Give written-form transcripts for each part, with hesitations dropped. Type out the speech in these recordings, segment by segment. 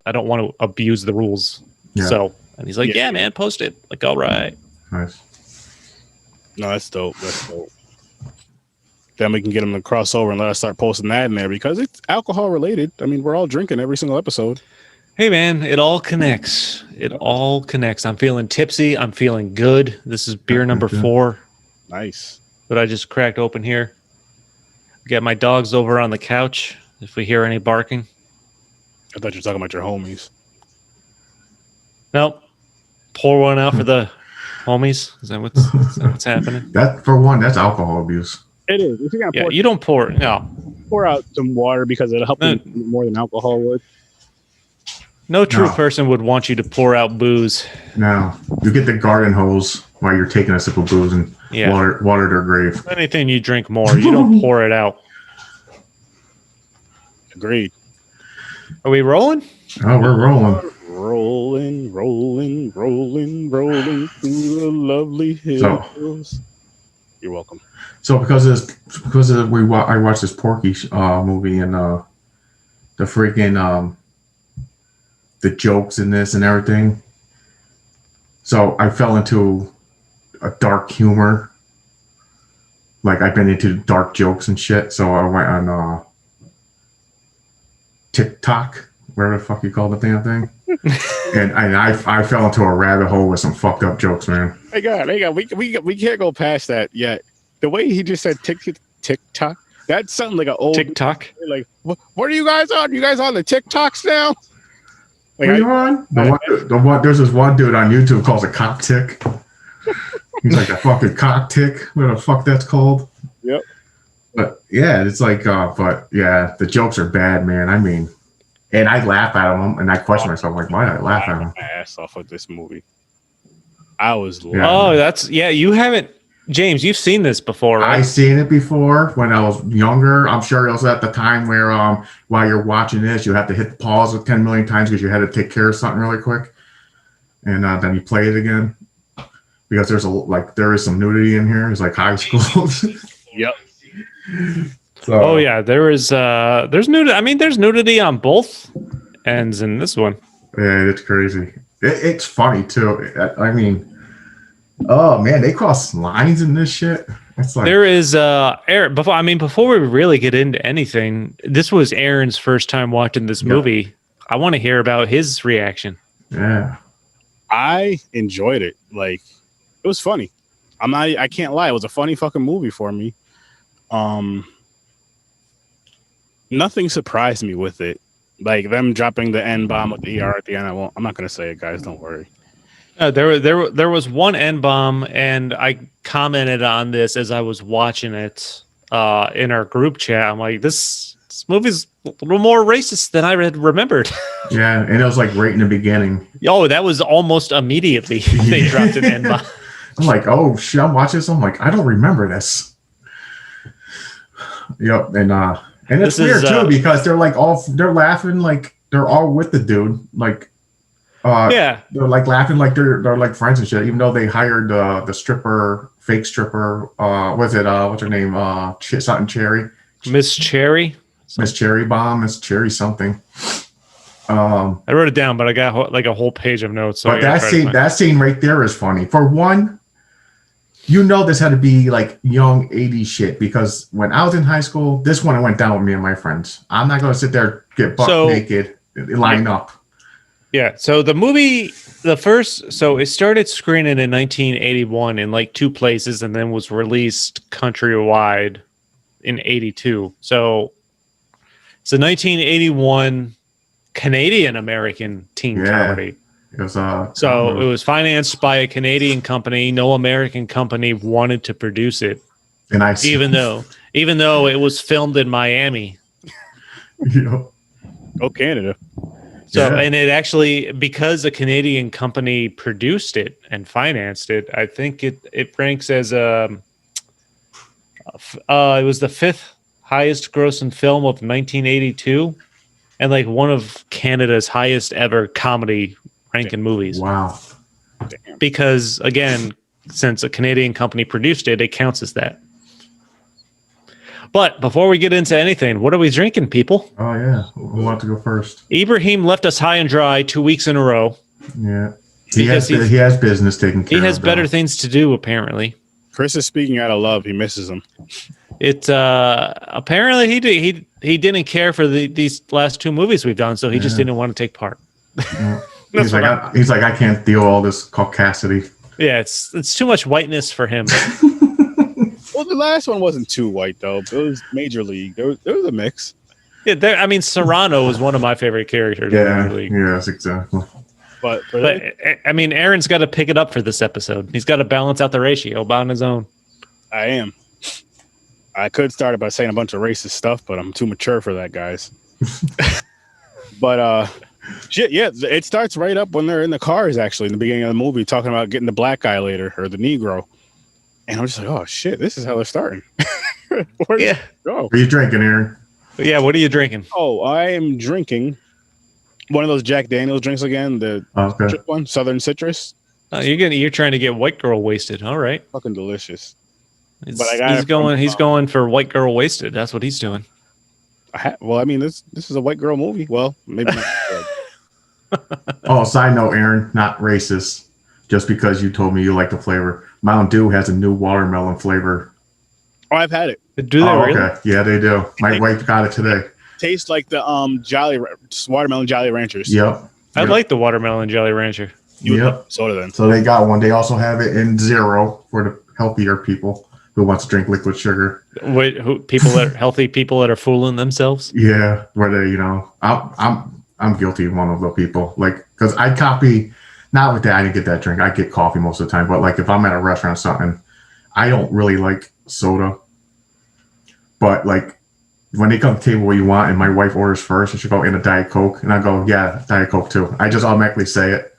I don't want to abuse the rules. Yeah. So, and he's like, yeah, man, post it. Like, all right. Nice. No, that's dope. That's dope. Then we can get them to cross over and let us start posting that in there because it's alcohol related. I mean, we're all drinking every single episode. Hey, man, it all connects. It all connects. I'm feeling tipsy. I'm feeling good. This is beer number 4. Nice. That I just cracked open here. Got my dogs over on the couch. If we hear any barking. I thought you were talking about your homies. Nope. Pour one out for the homies. Is that what's happening? That, for one, that's alcohol abuse. It is. If you're gonna Yeah, you don't pour. No. pour out some water because it'll help you more than alcohol would. No true person would want you to pour out booze. No. You get the garden hose while you're taking a sip of booze and water their grave. Anything you drink more, you don't pour it out. Agreed. Are we rolling? Oh, we're rolling. Rolling through the lovely hills. You're welcome. So because I watched this Porky's movie and the freaking the jokes in this and everything. So I fell into a dark humor. Like I've been into dark jokes and shit. So I went on TikTok, whatever the fuck you call the damn thing. and I fell into a rabbit hole with some fucked up jokes, man. Hey God, we can't go past that yet. The way he just said TikTok, that sounded like an old TikTok. Like, what are you guys on? You guys on the TikToks now? Like, what are you on? The one, there's this one dude on YouTube calls it cock tick. He's like a fucking cock tick. What the fuck that's called? Yep. But yeah, it's like, but yeah, the jokes are bad, man. I mean, and I laugh at them, and I question myself, like, why did I laugh at them? My ass off of this movie. I was. Oh, that's you haven't, James. You've seen this before, right? I've seen it before when I was younger. I'm sure also at the time where while you're watching this, you have to hit pause 10 million times because you had to take care of something really quick, and then you play it again because there is some nudity in here. It's like high school. Yep. So, yeah, there's nudity. I mean, there's nudity on both ends in this one. Yeah, it's crazy. It's funny too. I mean, oh man, they cross lines in this shit. It's like there is Aaron. Before we really get into anything, this was Aaron's first time watching this movie. I want to hear about his reaction. Yeah, I enjoyed it. Like, it was funny. I can't lie. It was a funny fucking movie for me. Nothing surprised me with it. Like them dropping the N-bomb with the ER at the end. I'm not gonna say it, guys. Don't worry. There was one N-bomb, and I commented on this as I was watching it in our group chat. I'm like, this movie's a little more racist than I remembered. Yeah, and it was like right in the beginning. Oh, that was almost immediately they dropped an N-bomb. I'm like, oh shit, I'm watching this. I'm like, I don't remember this. Yep, and it's weird too because they're laughing like they're all with the dude, like they're like laughing like they're like friends and shit, even though they hired the stripper, fake stripper, what's her name, something Cherry, Miss Cherry Bomb, Miss Cherry something. I wrote it down, but I got like a whole page of notes. So but that scene right there is funny. For one, you know this had to be like young 80s shit because when I was in high school, this one went down with me and my friends. I'm not going to sit there get buck naked, line up. Yeah. So the movie, it started screening in 1981 in like 2 places and then was released countrywide in 82. So it's a 1981 Canadian American teen comedy. It was, it was financed by a Canadian company. No American company wanted to produce it, even though it was filmed in Miami. Yep. Oh, Canada. So and it actually, because a Canadian company produced it and financed it, I think it ranks as it was the 5th highest grossing film of 1982, and like one of Canada's highest ever comedy ranking movies. Wow. Because again, since a Canadian company produced it, it counts as that. But before we get into anything, what are we drinking, people? Oh yeah, who wants to go first? Ibrahim left us high and dry 2 weeks in a row. Yeah, he Because has business taken care of. He has better things to do, apparently. Chris is speaking out of love. He misses him. It apparently he didn't care for these last 2 movies we've done, so he just didn't want to take part. He's like, I can't deal all this caucasity. Yeah, it's too much whiteness for him. Well, the last one wasn't too white though. It was Major League. There was a mix. Yeah, I mean, Serrano was one of my favorite characters. In Major League. Yes, exactly. But I mean, Aaron's got to pick it up for this episode. He's got to balance out the ratio on his own. I am. I could start it by saying a bunch of racist stuff, but I'm too mature for that, guys. But shit, yeah, it starts right up when they're in the cars. Actually, in the beginning of the movie, talking about getting the black guy later or the Negro, and I'm just like, oh shit, this is how they're starting. Where Yeah. go? What are you drinking, Aaron? Yeah, what are you drinking? Oh, I am drinking one of those Jack Daniels drinks again, the Okay. one, Southern Citrus. You're trying to get white girl wasted. All right. Fucking delicious. But But I got he's going for white girl wasted. That's what he's doing. Well, I mean, this is a white girl movie. Well, maybe not. Oh, side note, Aaron, not racist. Just because you told me you like the flavor, Mountain Dew has a new watermelon flavor. Oh, I've had it. Do they really? Okay, yeah, they do. My wife got it today. Tastes like the watermelon Jolly Ranchers. Yep. I Yep. like the watermelon Jolly Rancher. You Yep. like soda then. So they got one. They also have it in zero for the healthier people who wants to drink liquid sugar. Wait, healthy people that are fooling themselves? Yeah, where they, I'm guilty of one of the people. Like, because I copy, not with that, I didn't get that drink. I get coffee most of the time. But like, if I'm at a restaurant or something, I don't really like soda. But like, when they come to the table what you want, and my wife orders first, and she'll go in a Diet Coke, and I go, yeah, Diet Coke too. I just automatically say it.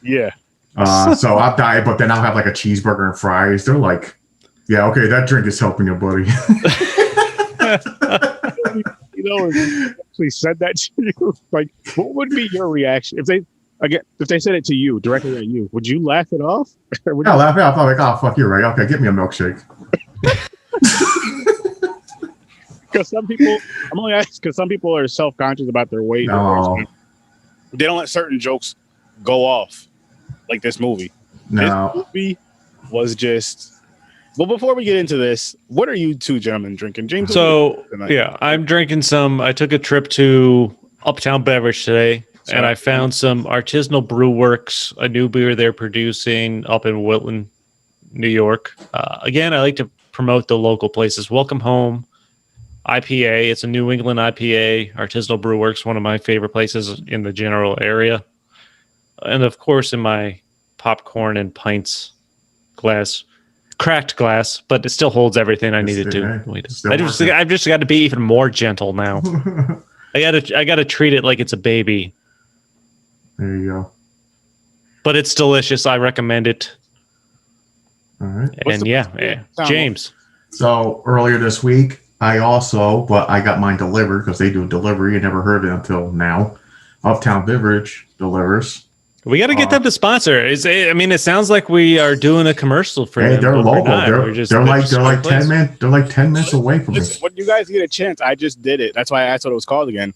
Yeah. So I'll diet, but then I'll have like a cheeseburger and fries. They're like, yeah, okay, that drink is helping you, buddy. If actually said that to you, like, what would be your reaction if they said it to you directly at you? Would you laugh it off? Or would Yeah, laugh it off. I'm like, oh, fuck, you're right. Okay, give me a milkshake. Because some people, I'm only asking because some people are self-conscious about their weight. No. They don't let certain jokes go off, like this movie. No. This movie was just. Well, before we get into this, what are you two gentlemen drinking, James? So yeah, I'm drinking some. I took a trip to Uptown Beverage today, and I found some Artisanal Brew Works, a new beer they're producing up in Wilton, New York. Again, I like to promote the local places. Welcome Home IPA. It's a New England IPA. Artisanal Brew Works, one of my favorite places in the general area. And of course, in my popcorn and pints glass. Cracked glass, but it still holds everything I needed to. I've just got to be even more gentle now. I gotta treat it like it's a baby. There you go. But it's delicious. I recommend it. All right. And yeah, James. So earlier this week, I got mine delivered because they do delivery. I never heard it until now. Uptown Beverage delivers. We got to get them to sponsor. It sounds like we are doing a commercial for them. Hey, they're local. They're like 10 minutes. They're like 10 minutes away from me. When you guys get a chance, I just did it. That's why I asked what it was called again.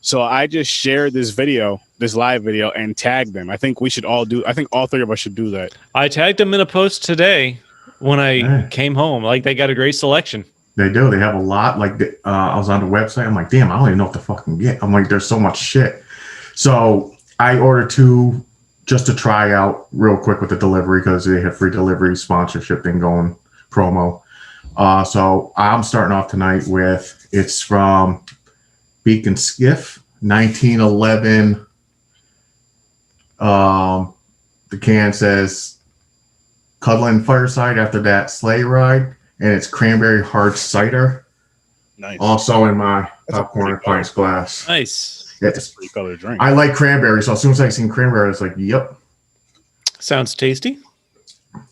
So I just shared this live video, and tagged them. I think we should all do. I think all three of us should do that. I tagged them in a post today when I came home. Like, they got a great selection. They do. They have a lot. Like, I was on the website. I'm like, damn, I don't even know what to fucking get. I'm like, there's so much shit. So I ordered 2 just to try out real quick with the delivery because they have free delivery sponsorship thing going, promo. So I'm starting off tonight with, it's from Beacon Skiff, 1911. The can says Cuddling Fireside after that sleigh ride, and it's Cranberry Hard Cider. Nice. Also in my popcorn and pints glass. Nice. That's a pretty color drink. I like cranberry, so as soon as I seen cranberry, I was like, yep. Sounds tasty.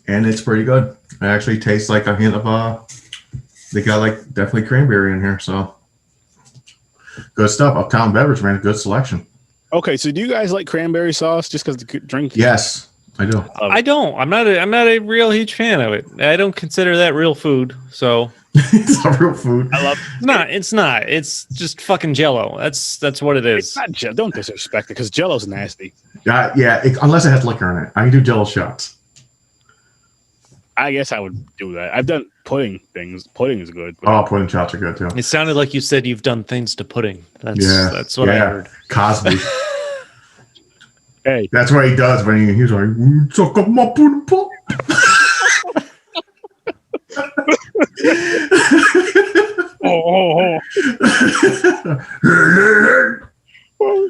And it's pretty good. It actually tastes like a hint of they got like definitely cranberry in here, so good stuff. Uptown Beverage, man, good selection. Okay, so do you guys like cranberry sauce just because the drink? Yes. I do. I don't. I'm not a real huge fan of it. I don't consider that real food. So It's not real food. I love. it's not. It's just fucking Jello. That's what it It's is. not Don't disrespect it because Jello's nasty. Unless it has liquor in it. I can do Jello shots. I guess I would do that. I've done pudding things. Pudding is good. Oh, pudding shots are good too. It sounded like you said you've done things to pudding. That's what I heard. Cosby. Hey, That's what he does when he's like, suck up my pudding pop. oh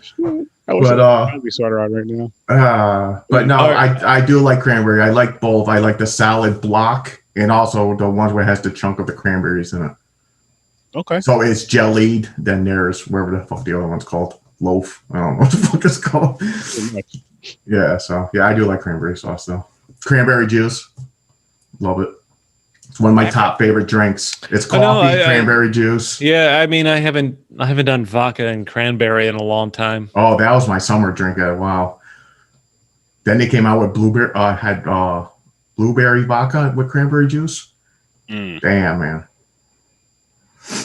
shit! I wish I'd be sweater on right now. But no, Right. I do like cranberry. I like both. I like the salad block and also the ones where it has the chunk of the cranberries in it. Okay. So it's jellied. Then there's whatever the fuck the other one's called. Loaf. I don't know what the fuck it's called. Yeah, so yeah, I do like cranberry sauce though. Cranberry juice. Love it. It's one of my top favorite drinks. It's coffee, cranberry juice. Yeah, I mean, I haven't done vodka and cranberry in a long time. Oh, that was my summer drink. Wow. Then they came out with blueberry. Blueberry vodka with cranberry juice. Damn, man.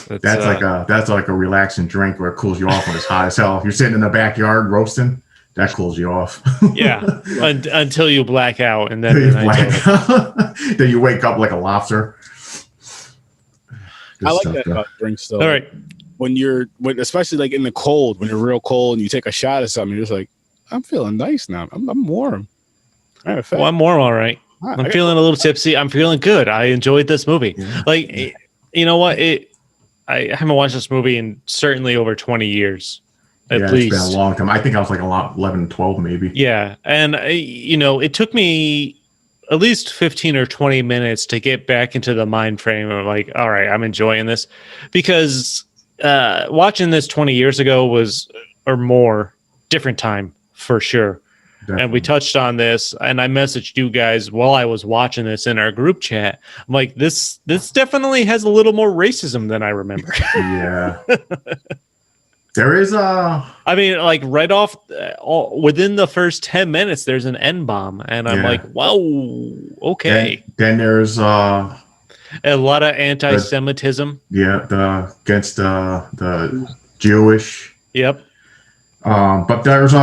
That's like a relaxing drink where it cools you off when it's hot as hell. If you're sitting in the backyard roasting, that cools you off. Yeah, until you black out, and then then you wake up like a lobster. Good I like stuff, that though. about drinks though. all right. When especially like in the cold, when you're real cold and you take a shot of something, you're just like, I'm feeling nice now. I'm warm. Well, I'm warm, all right. I'm feeling a little tipsy. I'm feeling good. I enjoyed this movie. Yeah. You know what? I haven't watched this movie in certainly over 20 years. At least. It's been a long time. I think I was like 11, 12 maybe. Yeah. And, it took me at least 15 or 20 minutes to get back into the mind frame of like, all right, I'm enjoying this. Because watching this 20 years ago was, or more, different time for sure. Definitely. And we touched on this, and I messaged you guys while I was watching this in our group chat. I'm like, this definitely has a little more racism than I remember. Yeah. There is I mean, like right off, within the first 10 minutes, there's an N-bomb, and I'm like, wow, okay. Then there's a lot of anti-Semitism. Against the Jewish. Yep. But there's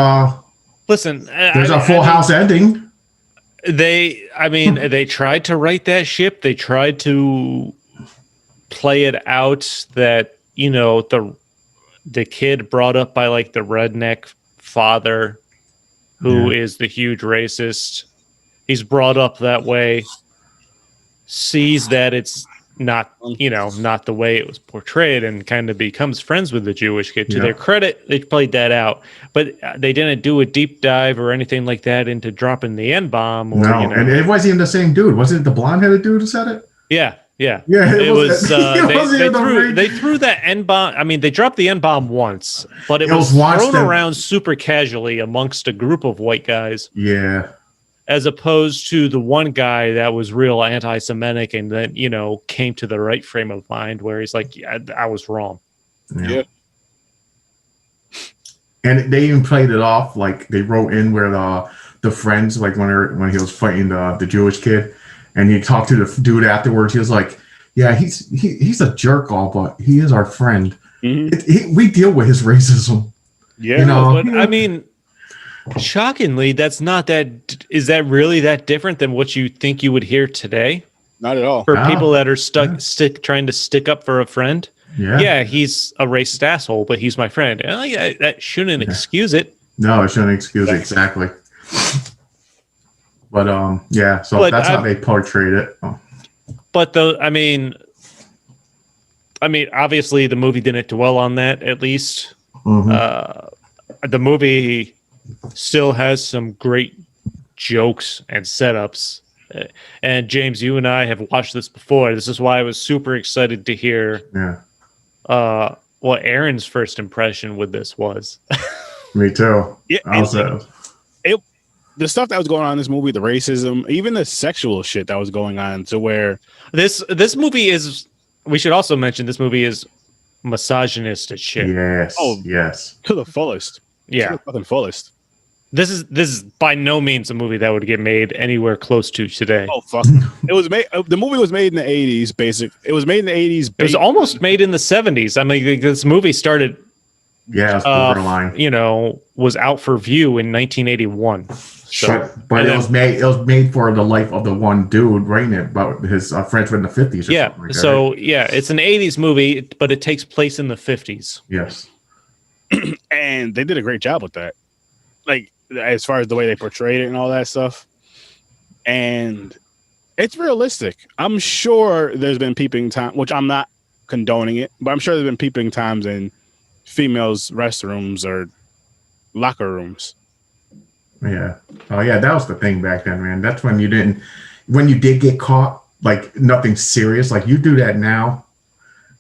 Listen, there's a Full House ending. They tried to right that ship. They tried to play it out that, the kid brought up by like the redneck father who is the huge racist. He's brought up that way, sees that it's not, not the way it was portrayed, and kind of becomes friends with the Jewish kid. To their credit, they played that out, but they didn't do a deep dive or anything like that into dropping the N-bomb. And it wasn't even the same dude. Wasn't it the blonde-headed dude who said it? Yeah. It was. They threw that N-bomb. I mean, they dropped the N-bomb once, but it was thrown around super casually amongst a group of white guys. Yeah. As opposed to the one guy that was real anti-Semitic and then, came to the right frame of mind where he's like, yeah, I was wrong. Yeah. And they even played it off like they wrote in where the friends, like when he was fighting the Jewish kid, and he talked to the dude afterwards. He was like, "Yeah, he's a jerk all, but he is our friend. Mm-hmm. We deal with his racism." Yeah, but I mean, shockingly, that's not that. Is that really that different than what you think you would hear today? Not at all. For people that are trying to stick up for a friend. Yeah, he's a racist asshole, but he's my friend. And that shouldn't excuse it. No, it shouldn't excuse it, exactly. But so that's how they portrayed it. But obviously the movie didn't dwell on that. At least the movie still has some great jokes and setups. And James, you and I have watched this before. This is why I was super excited to hear what Aaron's first impression with this was. Me too. Yeah, the stuff that was going on in this movie, the racism, even the sexual shit that was going on, to where this movie is. We should also mention this movie is misogynist as shit. Yes. Yes. To the fullest. Yeah. To the fucking fullest. This is by no means a movie that would get made anywhere close to today. Oh fuck! It was made. The movie was made in the 80s. It was made in the 80s. It was almost made in the 70s. I mean, this movie started. Yeah, it's borderline. You know, was out for view in 1981. So, but it was made for the life of the one dude writing it, but his friends were in the 50s. Yeah. Like so yeah, it's an 80s movie, but it takes place in the 50s. Yes. And they did a great job with that. Like, as far as the way they portrayed it and all that stuff. And it's realistic. I'm sure there's been peeping time, which I'm not condoning it, but I'm sure there's been peeping times in females' restrooms or locker rooms. Yeah. Oh yeah, that was the thing back then, man. That's when you did get caught, like nothing serious. Like you do that now,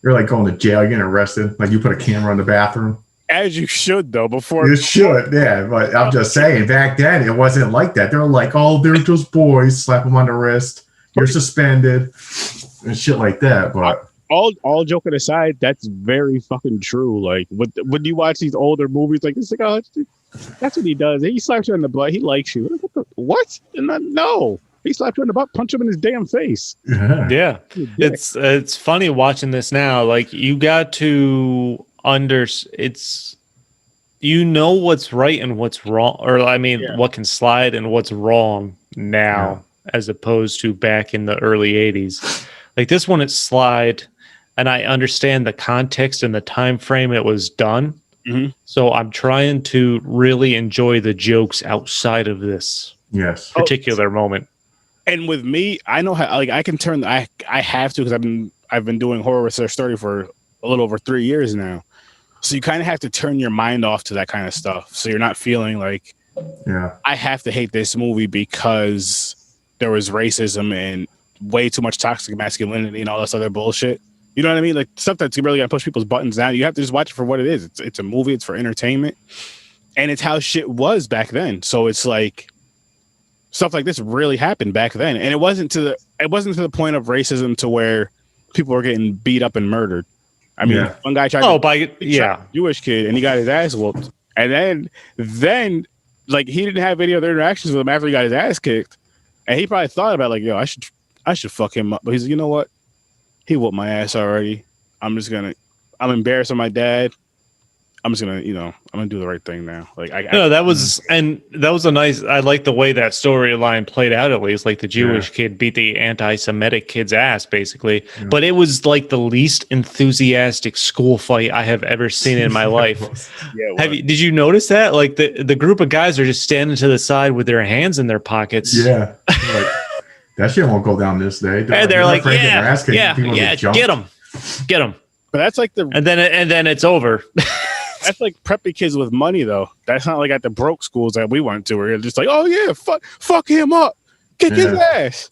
you're like going to jail, you're getting arrested. Like you put a camera in the bathroom. As you should, though, before you should, yeah. But I'm just saying, back then it wasn't like that. They were like, "Oh, they're just boys." Slap them on the wrist. You're suspended, and shit like that. But all joking aside, that's very fucking true. Like when you watch these older movies, like it's like, oh, that's what he does. He slaps you in the butt. He likes you. What? No. He slapped you in the butt. Punch him in his damn face. Yeah. It's funny watching this now. Like you got to you know what's right and what's wrong, or I mean what can slide and what's wrong now as opposed to back in the early 80s. Like this one, it's slide, and I understand the context and the time frame it was done. Mm-hmm. So I'm trying to really enjoy the jokes outside of this particular moment. And with me, I know how, like I can turn I have to, because I've been doing horror research study for a little over 3 years now. So you kind of have to turn your mind off to that kind of stuff. So you're not feeling like, I have to hate this movie because there was racism and way too much toxic masculinity and all this other bullshit. You know what I mean? Like stuff that's really gonna push people's buttons down. You have to just watch it for what it is. It's a movie. It's for entertainment, and it's how shit was back then. So it's like stuff like this really happened back then, and it wasn't to the point of racism to where people were getting beat up and murdered. I mean, one guy tried to Jewish kid, and he got his ass whooped. And then like he didn't have any other interactions with him after he got his ass kicked, and he probably thought about like, yo, I should fuck him up. But he's like, you know what? He whooped my ass already. I'm embarrassed of my dad. I'm just gonna, I'm gonna do the right thing now. Like that was a nice. I like the way that storyline played out. At least, like the Jewish kid beat the anti-Semitic kid's ass, basically. Yeah. But it was like the least enthusiastic school fight I have ever seen in my life. Did you notice that? Like the group of guys are just standing to the side with their hands in their pockets. Yeah. Like, that shit won't go down this day. They're like, get them. But that's like and then it's over. That's like preppy kids with money, though. That's not like at the broke schools that we went to, where you're just like, oh yeah, fuck him up, kick his ass.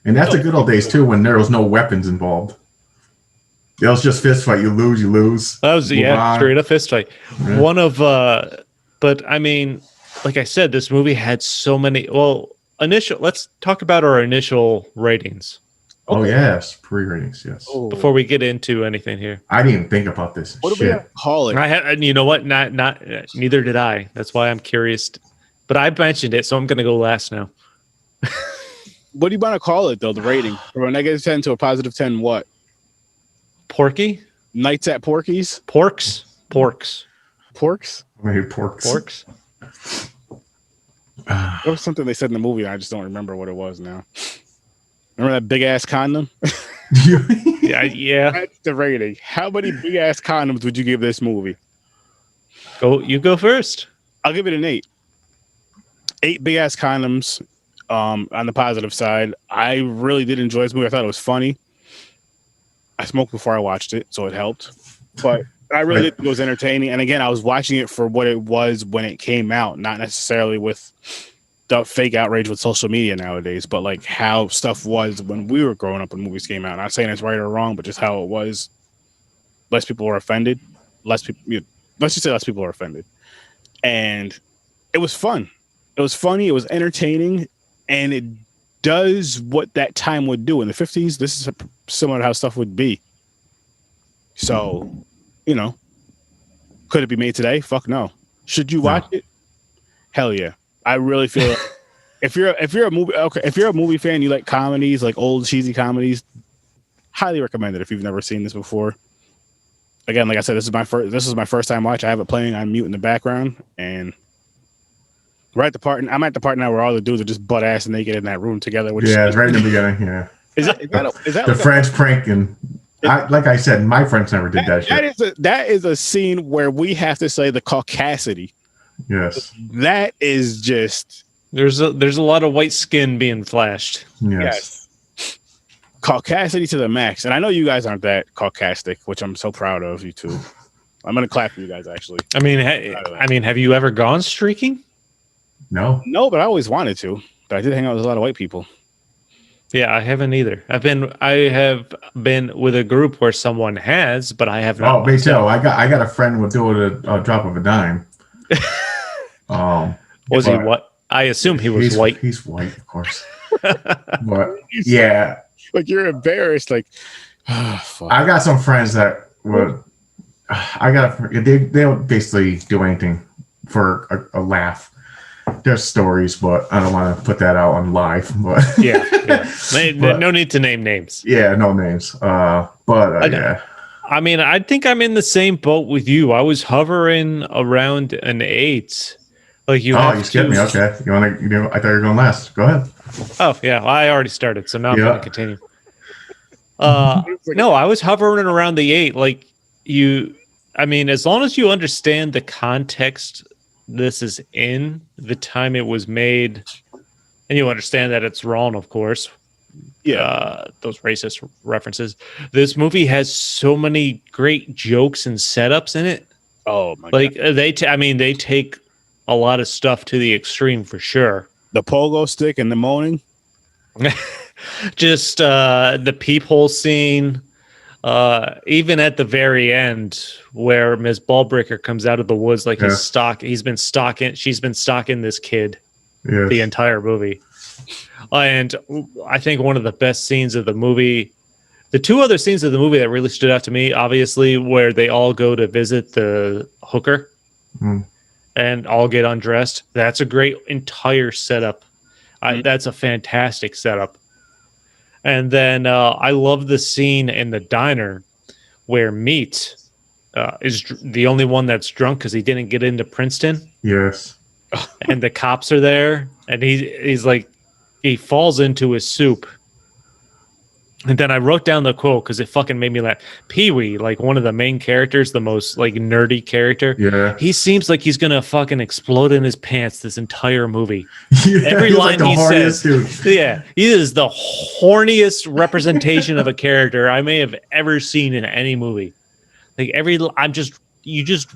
And that's the good old days too, when there was no weapons involved. It was just fist fight. You lose. That was straight up fist fight. Yeah. But I mean, like I said, this movie had so many. Well, let's talk about our initial ratings. Okay. Oh yes, pre-ratings. Yes. Oh. Before we get into anything here, I didn't even think about this. What do we call it? You know what? Neither did I. That's why I'm curious. But I mentioned it, so I'm going to go last now. What do you want to call it though? The rating from a -10 to a +10. What? Porky? Nights at Porky's? Porks? Maybe porks. There was something they said in the movie. I just don't remember what it was now. Remember that big ass condom? Yeah. That's the rating. How many big ass condoms would you give this movie? You go first. I'll give it an 8. 8 big ass condoms. On the positive side, I really did enjoy this movie. I thought it was funny. I smoked before I watched it, so it helped. But I really did think it was entertaining. And again, I was watching it for what it was when it came out, not necessarily with the fake outrage with social media nowadays, but like how stuff was when we were growing up when movies came out. Not saying it's right or wrong, but just how it was. Less people were offended. Let's just say less people were offended. And it was fun. It was funny. It was entertaining. And it does what that time would do. In the 50s, this is similar to how stuff would be. So, could it be made today? Fuck no. Should you watch it? Hell yeah. I really feel like if you're a movie fan, you like comedies, like old cheesy comedies, highly recommend it if you've never seen this before. Again, like I said, this is my first time watch. I have it playing on mute in the background, and I'm at the part now where all the dudes are just butt ass naked in that room together. Which it's right in the beginning. Yeah, is that the French prank? And like I said, my friends never did that shit. That is a scene where we have to say the caucasity. Yes, that is just there's a lot of white skin being flashed. Yes. Caucasity to the max. And I know you guys aren't that caucastic, which I'm so proud of you two. I'm gonna clap for you guys actually. I mean, have you ever gone streaking? No, but I always wanted to. But I did hang out with a lot of white people. Yeah, I haven't either. I have been with a group where someone has, but I have not. Oh, me too. I got a friend would do it at a drop of a dime. Was he what? I assume he was white. He's white, of course. But yeah. Like you're embarrassed. Like, fuck. I got some friends that would. They'll basically do anything for a laugh. There's stories, but I don't want to put that out on live. But yeah. No need to name names. Yeah, no names. Yeah. I mean, I think I'm in the same boat with you. I was hovering around an 8. Like you skipped me. Okay, you want to? I thought you were going last. Go ahead. Oh yeah, well, I already started, so now I'm going to continue. No, I was hovering around the 8. Like I mean, as long as you understand the context this is in, the time it was made, and you understand that it's wrong, of course. Yeah, those racist references. This movie has so many great jokes and setups in it. Oh my God! Like they take a lot of stuff to the extreme for sure. The pogo stick and the moaning. Just the peephole scene. Even at the very end where Ms. Ballbreaker comes out of the woods like she's been stalking this kid the entire movie. And I think one of the best scenes of the movie, the two other scenes of the movie that really stood out to me, obviously, where they all go to visit the hooker. And all get undressed. That's a great entire setup. That's a fantastic setup. And then I love the scene in the diner where Meat is the only one that's drunk because he didn't get into Princeton. Yes. And the cops are there, and he's like, he falls into his soup. And then I wrote down the quote because it fucking made me laugh. Pee-wee, like one of the main characters, the most like nerdy character. Yeah. He seems like he's gonna fucking explode in his pants this entire movie. Every line like he says, dude. Yeah, he is the horniest representation of a character I may have ever seen in any movie. Like you just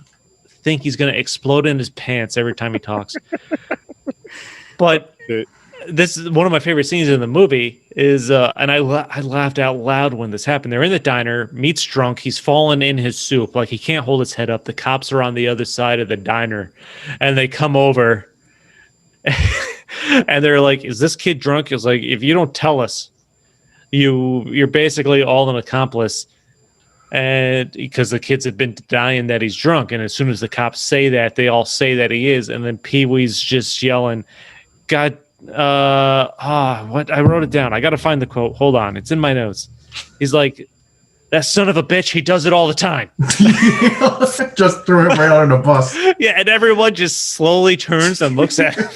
think he's gonna explode in his pants every time he talks. But this is one of my favorite scenes in the movie is, and I laughed out loud when this happened. They're in the diner, Meat's drunk, he's fallen in his soup, like he can't hold his head up. The cops are on the other side of the diner, and they come over, and they're like, "Is this kid drunk?" It's like, if you don't tell us, you're basically all an accomplice. And because the kids have been denying that he's drunk, and as soon as the cops say that, they all say that he is, and then Pee-wee's just yelling, "God." What I wrote it down. I gotta find the quote. Hold on, it's in my notes. He's like, "That son of a bitch, he does it all the time." Just threw it right on the bus. Yeah, and everyone just slowly turns and looks at him.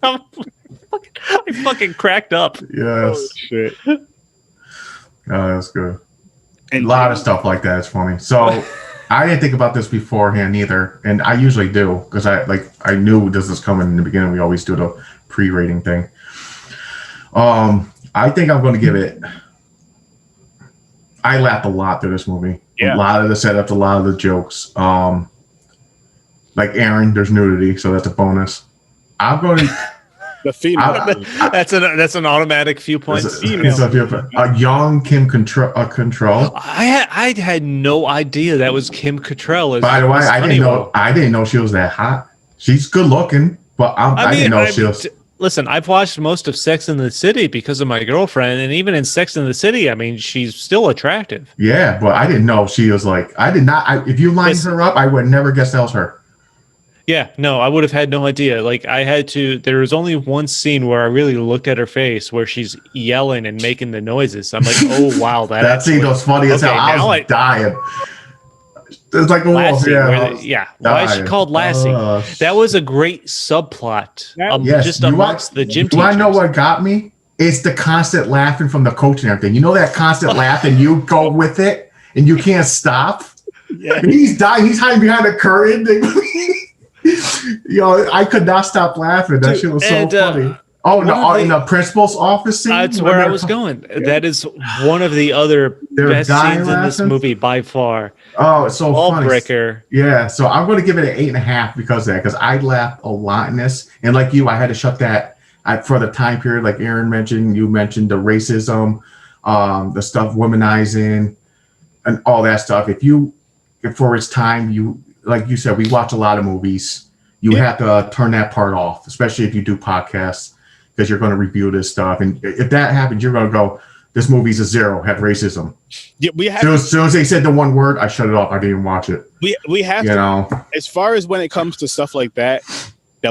I fucking cracked up. Yes. Oh, shit. Oh, that's good. And a lot of stuff like that is funny. So I didn't think about this beforehand either, and I usually do because I knew this was coming in the beginning. We always do the pre-rating thing. I think I'm going to give it. I laughed a lot through this movie. Yeah. A lot of the setups, a lot of the jokes. Like Aaron, there's nudity, so that's a bonus. I'm going to. The female. That's an automatic viewpoint. A young Kim Control. I had no idea that was Kim Cattrall. By the way, I didn't know she was that hot. She's good looking, but I didn't know she was. Listen, I've watched most of Sex and the City because of my girlfriend, and even in Sex and the City, I mean, she's still attractive. Yeah, but I didn't know she was like. I did not. If you lined her up, I would never guess that was her. Yeah, no, I would have had no idea. Like I had to. There was only one scene where I really looked at her face, where she's yelling and making the noises. I'm like, oh wow, that scene was funny as hell. I was dying. It's like Lassie, yeah. Why is she called Lassie? That was a great subplot. Yes, just amongst the gym do teachers. I know what got me? It's the constant laughing from the coach and everything. You know that constant laugh, and you go with it, and you can't stop. Yeah. He's dying. He's hiding behind a curtain. I could not stop laughing. That shit was so funny. In the principal's office scene. That's where I was going. Yeah. That is one of the other best scenes in this movie by far. Oh, it's so funny. Breaker. Yeah, so I'm going to give it an 8.5 because of that. Because I laughed a lot in this, and like you, I had to shut that for the time period. Like Aaron mentioned, you mentioned the racism, the stuff womanizing, and all that stuff. If for its time, you like you said, we watch a lot of movies. You have to turn that part off, especially if you do podcasts, because you're going to review this stuff. And if that happens, you're going to go, this movie's a 0, had racism. Yeah, we have. So as soon as they said the one word, I shut it off. I didn't even watch it. We have to. As far as when it comes to stuff like that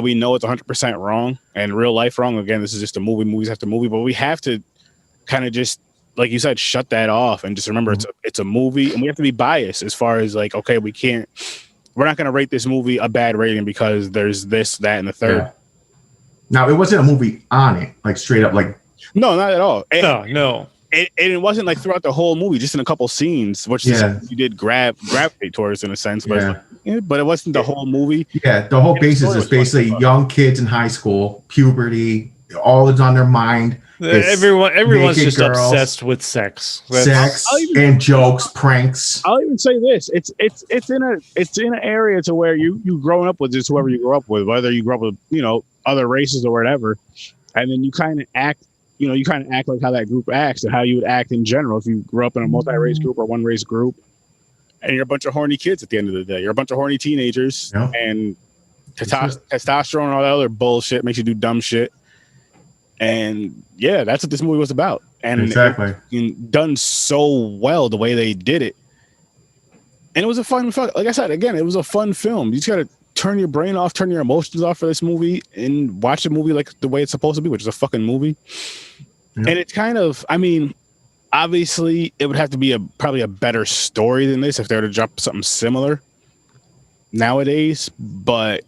we know it's 100% wrong and real life wrong. Again, this is just a movie. Movies after movie, but we have to kind of just, like you said, shut that off and just remember it's a movie, and we have to be biased as far as like, okay, we're not going to rate this movie a bad rating because there's this, that, and the third. Yeah. Now, it wasn't a movie on it, like straight up, like. No, not at all. No. It wasn't like throughout the whole movie, just in a couple scenes, which you did gravitate towards in a sense, but but it wasn't the whole movie. Yeah, the whole basis is basically young kids in high school, puberty, all is on their mind. Everyone's just obsessed with sex, and jokes, pranks. I'll even say this: it's in an area to where you growing up with just whoever you grew up with, whether you grew up with other races or whatever, and then you kind of act like how that group acts and how you would act in general if you grew up in a multi-race group or one race group, and you're a bunch of horny kids at the end of the day. You're a bunch of horny teenagers, and testosterone and all that other bullshit makes you do dumb shit. And yeah, that's what this movie was about. And exactly done so well the way they did it. And it was a fun, like I said, again, it was a fun film. You just got to turn your brain off, turn your emotions off for this movie and watch the movie like the way it's supposed to be, which is a fucking movie. Yep. And it's kind of, I mean, obviously it would have to be probably a better story than this if they were to drop something similar nowadays, but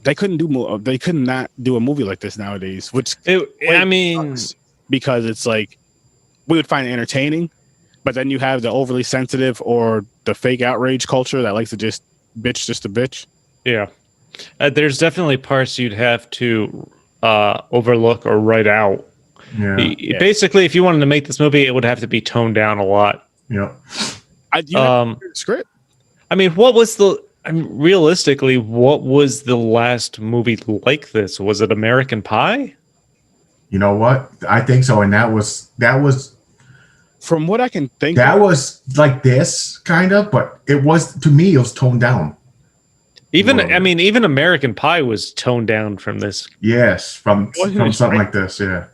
they couldn't do they could not do a movie like this nowadays, which because it's like we would find it entertaining, but then you have the overly sensitive or the fake outrage culture that likes to just bitch just to bitch. Yeah, there's definitely parts you'd have to overlook or write out. Yeah. Basically, if you wanted to make this movie, it would have to be toned down a lot. Yeah. Script. I mean, realistically, what was the last movie like this? Was it American Pie? You know what? I think so. And that was from what I can think. That was like this kind of, but to me, it was toned down. Even American Pie was toned down from this. Yes, from something like this. Yeah.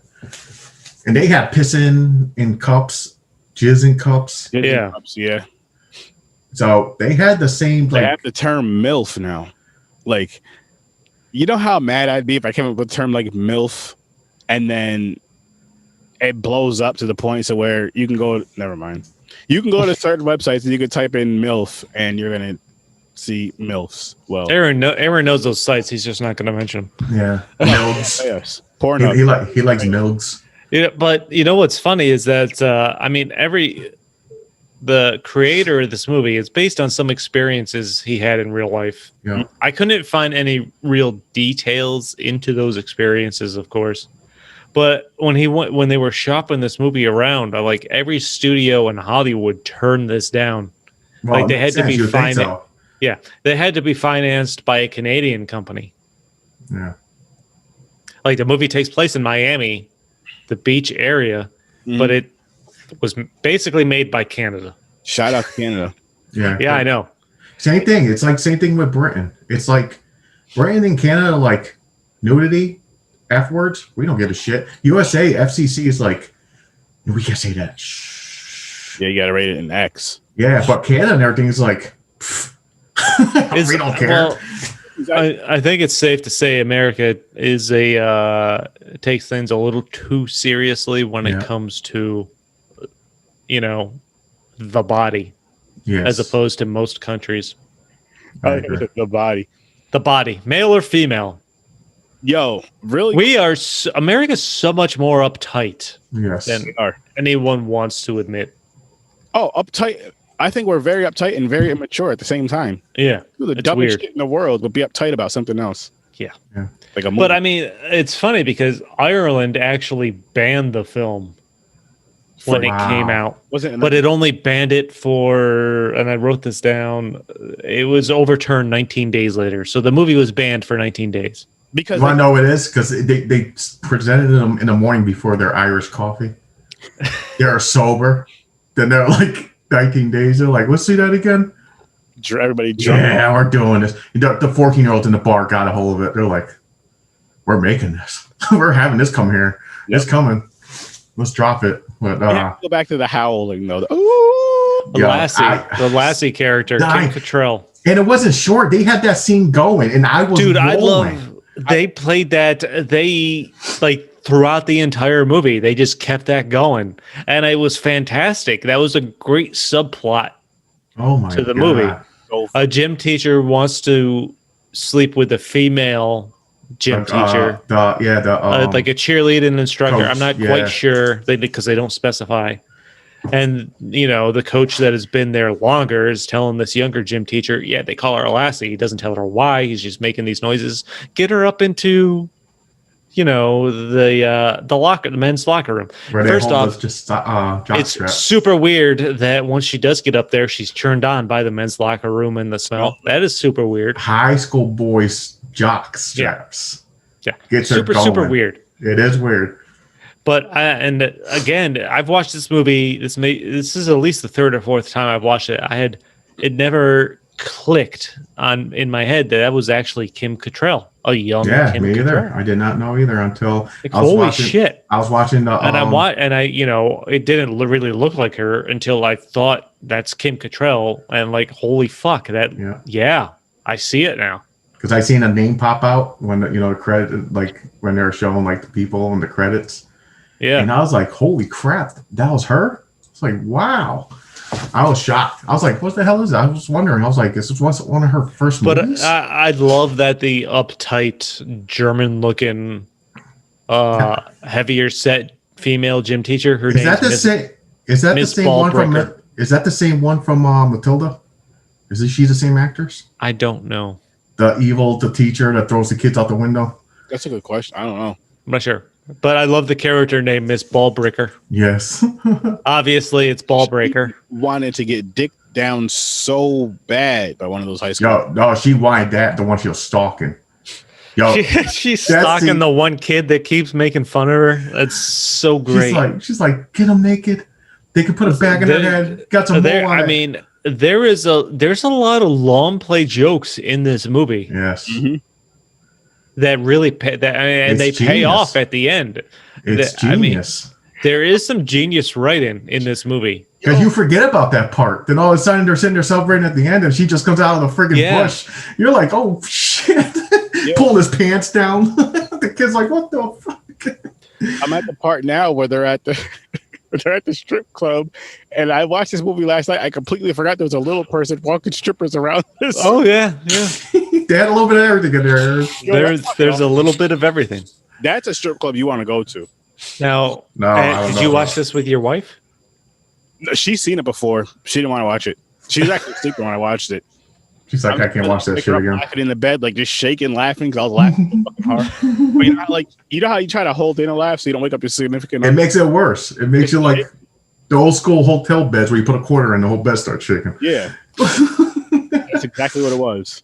And they had pissing in cups, jizz in cups. Yeah. So they had the same. They have the term MILF now. Like, you know how mad I'd be if I came up with the term like MILF, and then it blows up to the point so where you can go. Never mind. You can go to certain websites and you can type in MILF, and you're gonna see MILFs. Well, Aaron knows those sites. He's just not gonna mention them. Yeah, Milgs. Yes, Pornhub. He likes Milgs. Yeah, but you know what's funny is that the creator of this movie is based on some experiences he had in real life. Yeah. I couldn't find any real details into those experiences, of course. But when they were shopping this movie around, like every studio in Hollywood turned this down. Well, like they had to be financed. So. Yeah, they had to be financed by a Canadian company. Yeah. Like the movie takes place in Miami, the beach area, but it was basically made by Canada. Shout out to Canada. Yeah, I know. Same thing. It's like same thing with Britain. It's like Britain and Canada, like nudity, F words. We don't give a shit. USA, FCC is like, we can't say that. Shh. Yeah, you got to rate it in X. Yeah, but Canada and everything is like, We don't care. Well, I think it's safe to say America is takes things a little too seriously when it comes to, the body, Yes. as opposed to most countries. I agree. The body, male or female. Yo, really? America's so much more uptight Yes. than anyone wants to admit. Oh, uptight. I think we're very uptight and very immature at the same time. Yeah, The it's dumbest weird. shit in the world would be uptight about something else. Yeah. Like a movie. But I mean, it's funny because Ireland actually banned the film when it came out. But it only banned it for, and I wrote this down, it was overturned 19 days later. So the movie was banned for 19 days. Because you want to know what it is? Because they presented them in the morning before their Irish coffee. They're sober. Then they're like 19 days. They're like, let's see that again. Everybody drunk. Yeah, we're doing this. The 14-year-olds in the bar got a hold of it. They're like, we're making this. We're having this come here. It's coming. Let's drop it. But go back to the howling though. The Lassie character, Kim Cattrall. And it wasn't short. They had that scene going, and I was they played that. They throughout the entire movie, they just kept that going, and it was fantastic. That was a great subplot. To the movie. A gym teacher wants to sleep with a female gym teacher. Like a cheerleading instructor. Coach, I'm not quite sure because they don't specify. And the coach that has been there longer is telling this younger gym teacher, they call her Lassie. He doesn't tell her why. He's just making these noises. Get her up into the men's locker room. First off, it's super weird that once she does get up there, she's turned on by the men's locker room and the smell. That is super weird. High school boys jock straps. Yeah. Super weird. It is weird. But and again, I've watched this movie. This is at least the third or fourth time I've watched it. It never clicked in my head that was actually Kim Cattrall, a young Kim me either. Cattrall. I did not know either until shit. I was watching the it didn't really look like her until I thought that's Kim Cattrall, and holy fuck, I see it now. Because I seen a name pop out when the credit, when they were showing the people in the credits. Yeah. And I was like, holy crap, that was her? It's like, wow. I was shocked. I was like, what the hell is that? I was wondering. I was like, is this one of her first movies? But I love that the uptight, German-looking, heavier set female gym teacher. Is that the same one from Matilda? Is she the same actress? I don't know. The teacher that throws the kids out the window? That's a good question. I don't know. I'm not sure. But I love the character named Miss Ballbreaker. Yes. Obviously, it's Ballbreaker. She wanted to get dicked down so bad by one of those high school. No, she wanted that, the one she was stalking. She's stalking the one kid that keeps making fun of her. That's so great. She's like, get them naked. They could put a bag in their head. Got some more on it. There's a lot of long play jokes in this movie. Yes. Mm-hmm. That really pay off at the end. It's genius. There is some genius writing in this movie. Because you forget about that part. Then all of a sudden they're sitting there celebrating at the end and she just comes out of the friggin' bush. You're like, oh shit. Pulling his pants down. The kid's like, what the fuck? I'm at the part now where they're at the strip club, and I watched this movie last night. I completely forgot there was a little person walking strippers around this. Oh yeah. They had a little bit of everything in there. There's a little bit of everything. That's a strip club you want to go to. Now, did you watch this with your wife? No, she's seen it before. She didn't want to watch it. She was actually sleeping when I watched it. She's like, I can't watch that shit again. Laughing in the bed, just shaking, laughing because I was laughing so fucking hard. But you know how you try to hold in a laugh so you don't wake up your significant other? It makes it worse. It makes you like the old school hotel beds where you put a quarter in, the whole bed starts shaking. Yeah. That's exactly what it was.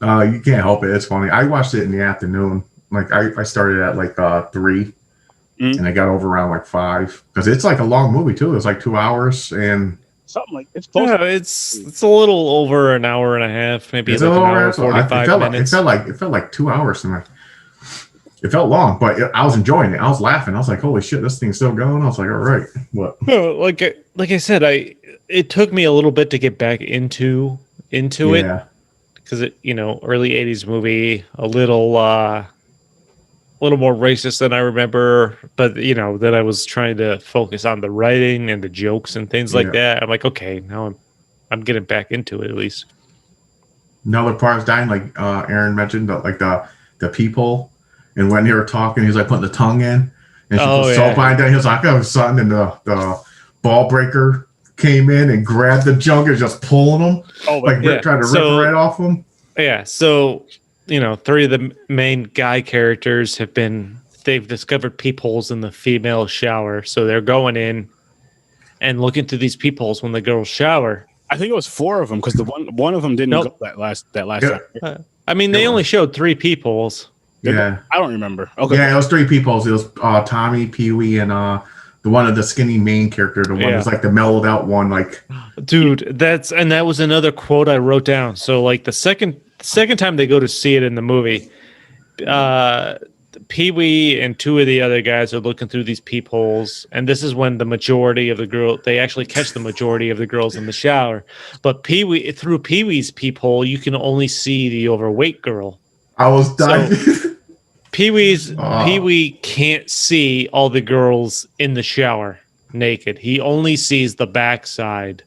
You can't help it. It's funny. I watched it in the afternoon. I started at 3, and I got over around 5 because it's a long movie too. It's 2 hours and something it's close. Yeah, it's a little over an hour and a half, maybe it's an hour 45 minutes. It felt like 2 hours to me. It felt long, but I was enjoying it. I was laughing. I was like, holy shit, this thing's still going. I was like, all right, what? Like I said, it took me a little bit to get back into it. because it, early 80s movie, a little more racist than I remember, but then I was trying to focus on the writing and the jokes and things like that. I'm like, okay, now I'm getting back into it at least. Another part was dying, like Aaron mentioned, the people, and when they were talking, he was like putting the tongue in, and she put soap on it. He was like, "Oh, son," and the ball breaker came in and grabbed the junk and just pulling them, trying to rip it right off them. Yeah, so 3 of the main guy characters they've discovered peepholes in the female shower, so they're going in and looking through these peepholes when the girls shower. I think it was 4 of them because the one of them didn't go that last time. I mean, they only showed 3 peepholes. Yeah, I don't remember. Okay, yeah, it was 3 peepholes. It was Tommy, Pee Wee, and the one of the skinny main character. The one was like the mellowed out one. Like, dude, that was another quote I wrote down. So like the second time they go to see it in the movie, Pee Wee and 2 of the other guys are looking through these peepholes, and this is when the majority of they actually catch the majority of the girls in the shower. But through Pee Wee's peephole, you can only see the overweight girl. I was dying. So, Pee Wee can't see all the girls in the shower naked. He only sees the backside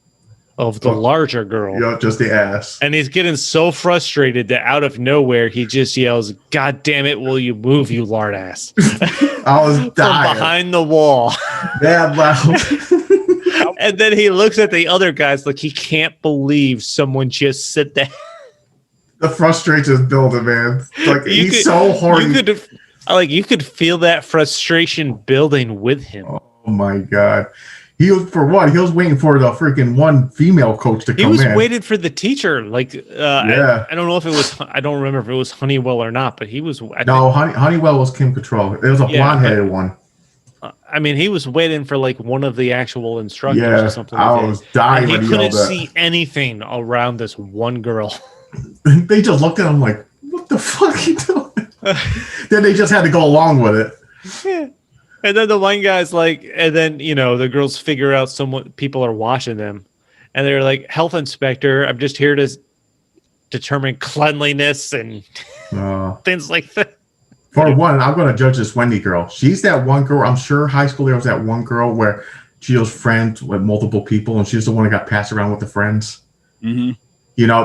of the larger girl. Yeah, just the ass. And he's getting so frustrated that out of nowhere he just yells, "God damn it, will you move, you lard ass?" I was dying. From behind the wall. That loud. And then he looks at the other guys like he can't believe someone just said that. The frustration is building, man. Like he's so horny. You could feel that frustration building with him. Oh my god. He was waiting for the freaking one female coach to come in. He was waiting for the teacher. Like, I don't know if it was. I don't remember if it was Honeywell or not. But he was. Honeywell was Kim Cattrall. It was a blonde-headed one. I mean, he was waiting for like one of the actual instructors or something. I was dying. And he couldn't see anything around this one girl. They just looked at him like, "What the fuck are you doing?" Then they just had to go along with it. Yeah. And then the one guy's like, and then the girls figure out people are watching them, and they're like, "Health inspector, I'm just here to determine cleanliness and things like that." For one, I'm going to judge this Wendy girl. She's that one girl. I'm sure high school there was that one girl where she was friends with multiple people, and she's the one that got passed around with the friends. Mm-hmm.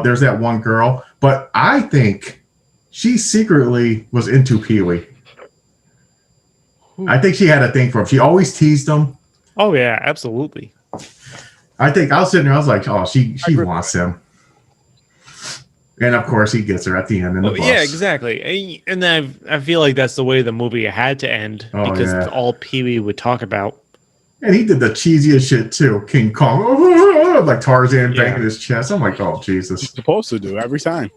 There's that one girl, but I think she secretly was into Pee Wee. I think she had a thing for him. She always teased him. Oh yeah, absolutely. I think I was sitting there. I was like, "Oh, she wants him," and of course he gets her at the end in the bus. Yeah, exactly. And then I feel like that's the way the movie had to end because it's all Pee Wee would talk about. And he did the cheesiest shit too. King Kong, like Tarzan banging his chest. I'm like, oh Jesus! He's supposed to do every time.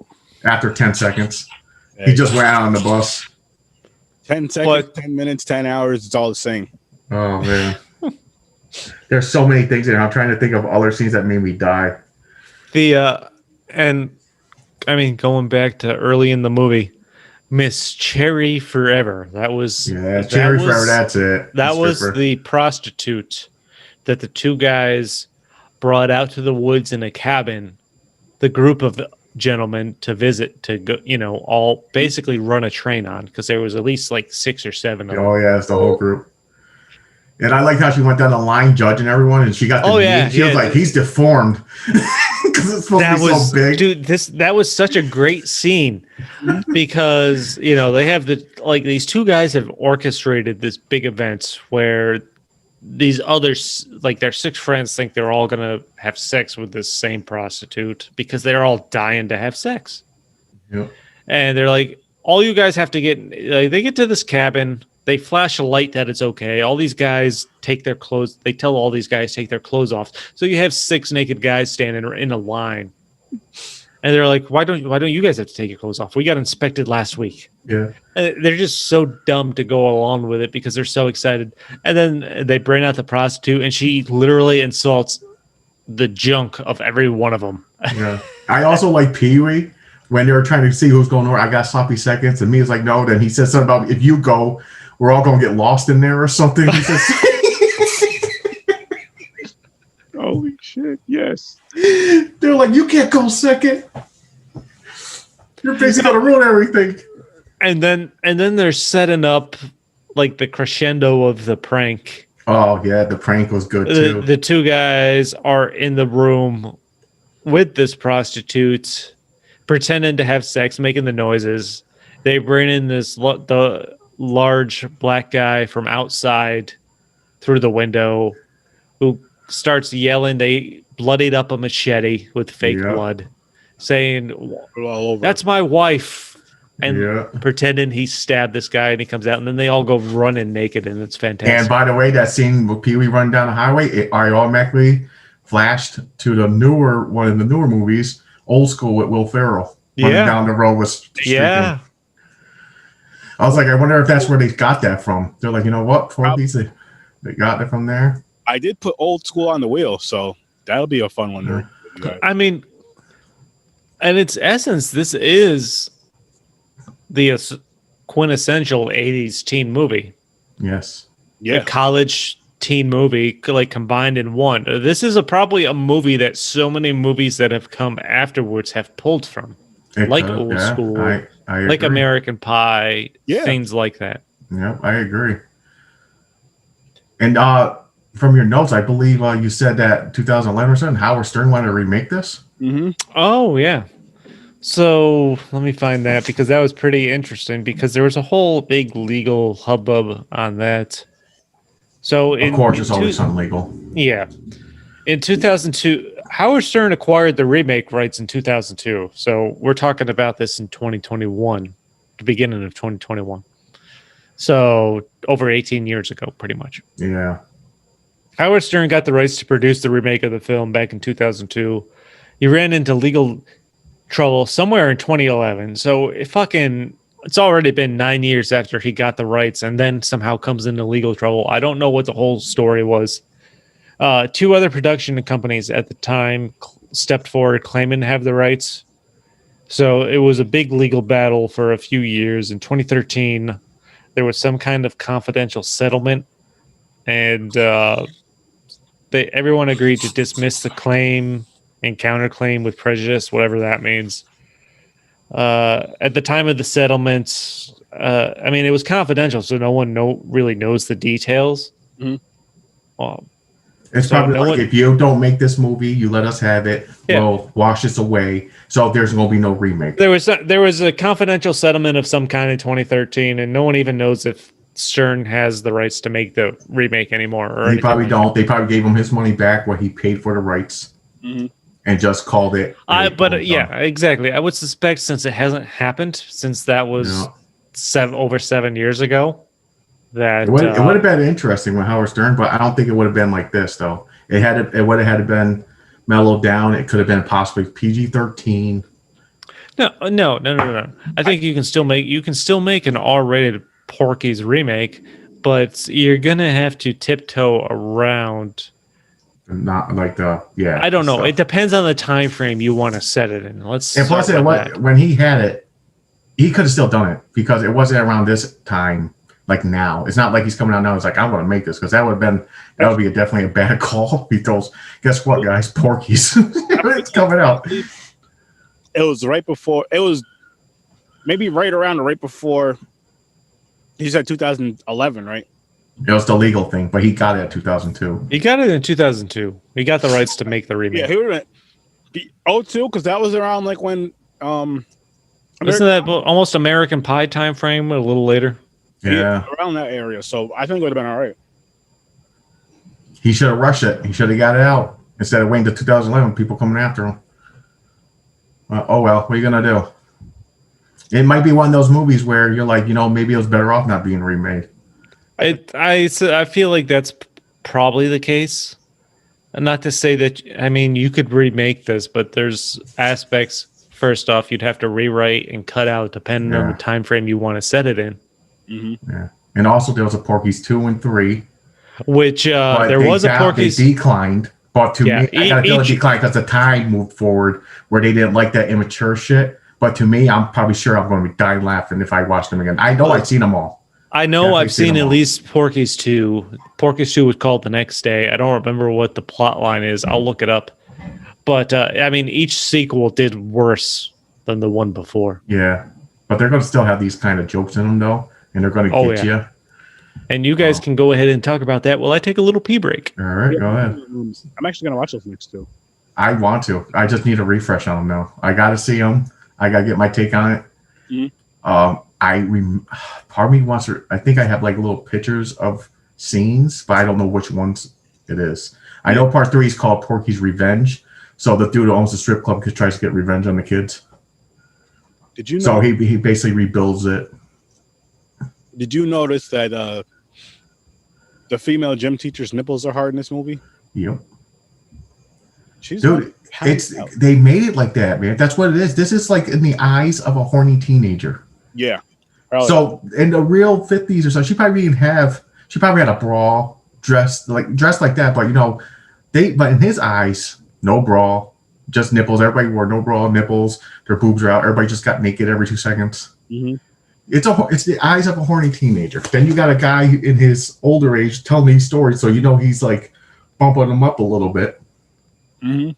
After 10 seconds, he just went out on the bus. 10 seconds, 10 minutes, 10 hours. It's all the same. Oh man, there's so many things in here. I'm trying to think of other scenes that made me die. And I mean, going back to early in the movie, Miss Cherry Forever. That was Cherry Forever. That's it. That was the prostitute that the 2 guys brought out to the woods in a cabin. The group of gentlemen to visit to go, all basically run a train on because there was at least like 6 or 7 of them. Oh yeah, it's the whole group. And I like how she went down the line judging everyone, and she got she was like, he's deformed because it's supposed to be so big. Dude, that was such a great scene because they have these 2 guys have orchestrated this big event where these others, like their 6 friends, think they're all gonna have sex with this same prostitute because they're all dying to have sex. Yep. And they're like, all you guys have to they get to this cabin. They flash a light that it's okay. All these guys take their clothes. They tell all these guys to take their clothes off. So you have 6 naked guys standing in a line, and they're like, "Why don't you guys have to take your clothes off? We got inspected last week." Yeah, and they're just so dumb to go along with it because they're so excited. And then they bring out the prostitute, and she literally insults the junk of every one of them. Yeah, I also like Pee Wee when they were trying to see who's going over. I got sloppy seconds, and me is like, no. Then he says something about if you go, we're all gonna get lost in there or something. He says, "Holy shit, yes." They're like, you can't go second. You're basically gonna ruin everything. And then they're setting up like the crescendo of the prank. Oh yeah, the prank was good too. The two guys are in the room with this prostitute, pretending to have sex, making the noises. They bring in the large black guy from outside through the window, who starts yelling. They bloodied up a machete with fake blood, saying, "That's my wife." And pretending he stabbed this guy, and he comes out, and then they all go running naked, and it's fantastic. And by the way, that scene with Pee Wee running down the highway, I automatically flashed to the newer one of the newer movies, Old School with Will Ferrell running down the road with streaking. I was like, I wonder if that's where they got that from. They're like, you know what, Porky's, they got it from there. I did put Old School on the wheel, so that'll be a fun one. I mean, in its essence, this is the quintessential 80s teen movie. Yes. Yeah. A college teen movie, like, combined in one. This is probably a movie that so many movies that have come afterwards have pulled from. Old School, I like American Pie, things like that. Yeah, I agree. And from your notes, I believe you said that 2011 or something, Howard Stern wanted to remake this? Mm-hmm. Oh, yeah. So let me find that, because that was pretty interesting, because there was a whole big legal hubbub on that. So of course, it's always something legal. Yeah. In 2002, Howard Stern acquired the remake rights in 2002. So we're talking about this in 2021, the beginning of 2021. So over 18 years ago, pretty much. Yeah. Howard Stern got the rights to produce the remake of the film back in 2002. He ran into legal trouble somewhere in 2011. So it's already been 9 years after he got the rights, and then somehow comes into legal trouble. I don't know what the whole story was. Two other production companies at the time stepped forward claiming to have the rights. So it was a big legal battle for a few years. In 2013, there was some kind of confidential settlement, and everyone agreed to dismiss the claim and counterclaim with prejudice, whatever that means. At the time of the settlements, it was confidential, so no one really knows the details. Mm-hmm. It's probably if you don't make this movie, you let us have it. We'll wash this away. So there's going to be no remake. There was a confidential settlement of some kind in 2013, and no one even knows if Stern has the rights to make the remake anymore. Or they probably don't. They probably gave him his money back, what he paid for the rights. Mm-hmm. And just called it. Exactly. I would suspect, since it hasn't happened since that was over 7 years ago, that it would have been interesting with Howard Stern, but I don't think it would have been like this though. It would have had to been mellowed down. It could have been possibly PG-13. No. I think you can still make an R-rated Porky's remake, but you're gonna have to tiptoe around. Not like I don't know. Stuff. It depends on the time frame you want to set it in. And plus, when he had it, he could have still done it, because it wasn't around this time like now. It's not like he's coming out now. It's like, I'm going to make this, because that would be definitely a bad call. He goes, guess what, guys? Porky's, it's coming out. It was right before. It was maybe right before. You said 2011, right? It was the legal thing, but he got it in 2002. He got it in 2002. He got the rights to make the remake. Yeah, he would have been 02, because that was around like when isn't that almost American Pie time frame, a little later? Yeah, around that area. So I think it would have been all right. He should have rushed it. He should have got it out instead of waiting to 2011. People coming after him. Oh well, what are you gonna do? It might be one of those movies where you're like, maybe it was better off not being remade. I feel like that's probably the case. And not to say that, you could remake this, but there's aspects. First off, you'd have to rewrite and cut out depending on the time frame you want to set it in. Mm-hmm. Yeah, and also there was a Porky's 2 and 3, which there was a Porky's. They declined, but to me, I got to feel it declined because the time moved forward where they didn't like that immature shit. But to me, I'm probably sure I'm going to be dying laughing if I watch them again. I know I've seen them all. I know I've seen at least Porky's 2. Porky's 2 was called The Next Day. I don't remember what the plot line is. I'll look it up. But, each sequel did worse than the one before. Yeah, but they're going to still have these kind of jokes in them though, and they're going to get you. And you guys can go ahead and talk about that while I take a little pee break. All right, go ahead. I'm actually going to watch those next two. I want to. I just need a refresh on them now. I got to see them. I got to get my take on it. Mm-hmm. Part of me wants to. I think I have like little pictures of scenes, but I don't know which ones it is. I know part 3 is called Porky's Revenge. So the dude who owns the strip club tries to get revenge on the kids. Did you know? So he basically rebuilds it. Did you notice that the female gym teacher's nipples are hard in this movie? Yep. Dude, they made it like that, man. That's what it is. This is like in the eyes of a horny teenager. Yeah. Probably. So in the real 50s or so, she probably had a bra dressed like that, but but in his eyes, no bra, just nipples. Everybody wore no bra, nipples, their boobs are out. Everybody just got naked every 2 seconds. Mm-hmm. It's the eyes of a horny teenager. Then you got a guy in his older age telling these stories, so he's like bumping them up a little bit. Mm-hmm.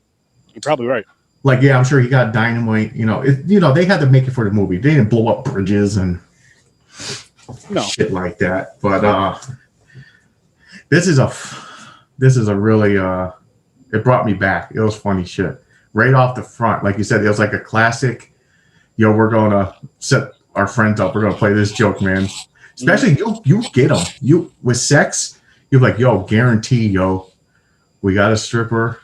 You're probably right. Like, yeah, I'm sure he got dynamite. They had to make it for the movie. They didn't blow up bridges and shit like that. But this is a really it brought me back. It was funny shit right off the front. Like you said, it was like a classic. We're gonna set our friends up. We're gonna play this joke, man. Especially you get them. You with sex, you're like, guarantee, we got a stripper.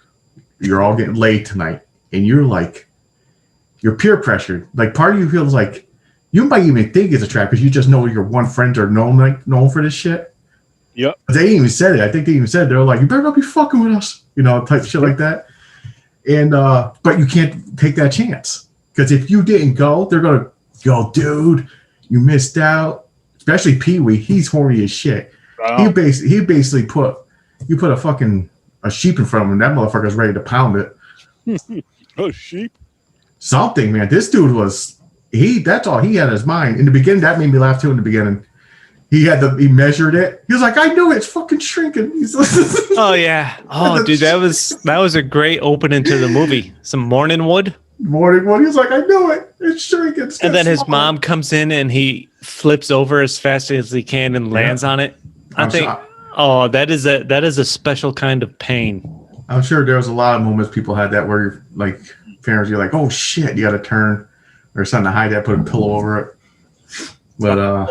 You're all getting laid tonight, and you're peer pressured. Like part of you feels like you might even think it's a trap because you just know your one friends are known for this shit. Yep. They even said it. I think they even said they're like, you better not be fucking with us, type of shit like that. And but you can't take that chance because if you didn't go, they're gonna go, dude, you missed out. Especially Pee Wee, he's horny as shit. Wow. He basically put a sheep in front of him. That motherfucker's ready to pound it. Oh, sheep. Something, man. This dude that's all he had in his mind. In the beginning, that made me laugh too in the beginning. He measured it. He was like, I knew it's fucking shrinking. Oh yeah. Oh dude, that was a great opening to the movie. Some morning wood. He was like, I knew it. It's shrinking. And then his mom comes in and he flips over as fast as he can and lands on it. I think that is a special kind of pain. I'm sure there was a lot of moments people had that where you're like parents, you're like, oh shit, you got to turn or something to hide that, put a pillow over it. But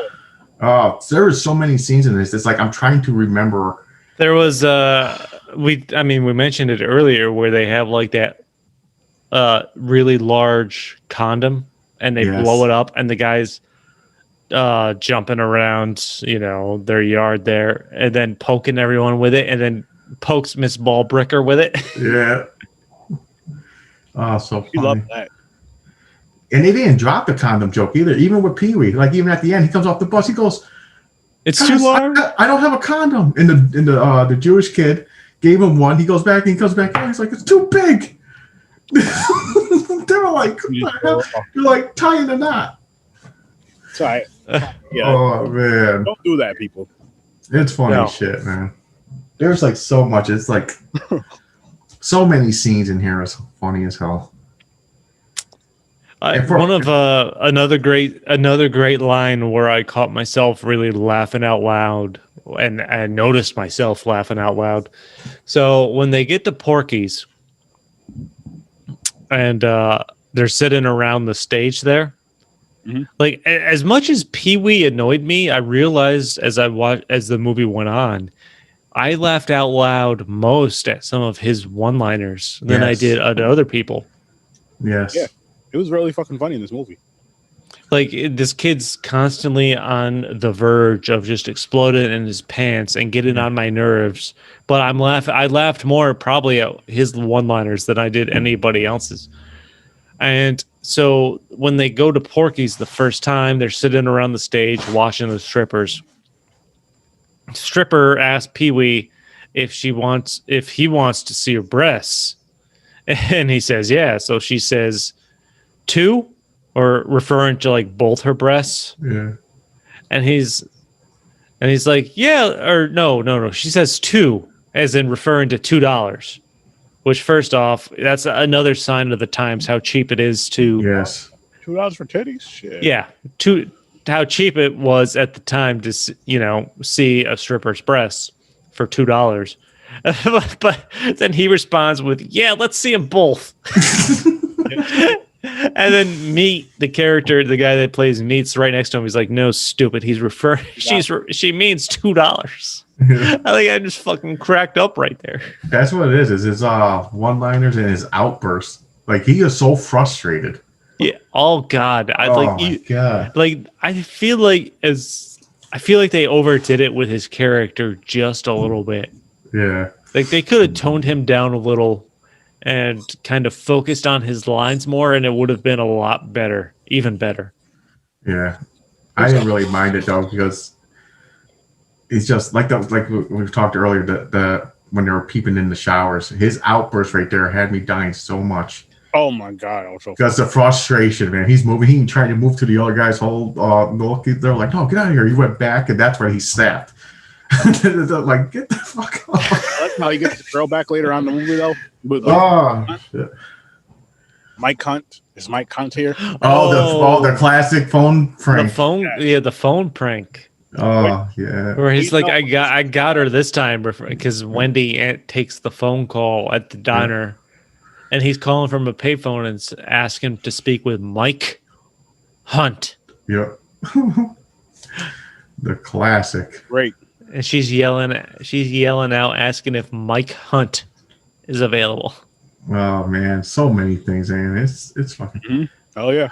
there were so many scenes in this. It's like I'm trying to remember. There was we mentioned it earlier where they have like that really large condom and they blow it up and the guys jumping around their yard there and then poking everyone with it and then pokes Miss Ballbricker with it. Yeah. Oh, so funny. You love that. And they didn't drop the condom joke either, even with Pee Wee. Like even at the end, he comes off the bus, he goes, "It's too large. I don't have a condom." And the Jewish kid gave him one. He goes back and he comes back and he's like, "It's too big." They're like, "You're like tying a knot." Sorry. Yeah. Oh man, don't do that, people. It's funny shit, man. There's like so much. It's like so many scenes in here. It's funny as hell. Another great line where I caught myself really laughing out loud and I noticed myself laughing out loud. So when they get to Porky's and they're sitting around the stage there, like as much as Pee Wee annoyed me, I realized as the movie went on, I laughed out loud most at some of his one-liners than I did at other people. Yes. Yeah. It was really fucking funny in this movie. Like this kid's constantly on the verge of just exploding in his pants and getting on my nerves. But I laughed more probably at his one-liners than I did anybody else's. And so when they go to Porky's the first time, they're sitting around the stage watching the strippers. Stripper asks Pee Wee if he wants to see her breasts. And he says, yeah. So she says, 2, or referring to like both her breasts. Yeah. And he's like, yeah, or no. She says 2, as in referring to $2. Which first off, that's another sign of the times how cheap it is to $2 for titties. Shit. Yeah, how cheap it was at the time to see a stripper's breasts for $2. But then he responds with, "Yeah, let's see them both." And then Meat, the character, the guy that plays Meat's right next to him. He's like, "No, stupid. He's referring. She means $2." I think I just fucking cracked up right there. That's what it is. Is his one-liners and his outbursts. Like he is so frustrated. Yeah. Oh God. God. Like I feel like they overdid it with his character just a little bit. Yeah. Like they could have toned him down a little and kind of focused on his lines more, and it would have been a lot better, even better. Yeah. I didn't really mind it though, because it's just like that. Like we talked earlier, the when they were peeping in the showers, his outburst right there had me dying so much. Oh my God! Because the frustration, man. He's moving. He trying to move to the other guy's whole look. They're like, "No, get out of here!" He went back, and that's when he snapped. Like, get the fuck off. That's how he gets the girl back later on in the movie, though. Shit. Mike Hunt. Is Mike Hunt here? The classic phone prank. The phone prank. Oh yeah. Where he's like, I got her this time because Wendy takes the phone call at the diner, and he's calling from a payphone and asking to speak with Mike Hunt. Yep. The classic. Great. And she's yelling out, asking if Mike Hunt is available. Oh man, so many things, man. It's fucking. Mm-hmm. Oh yeah.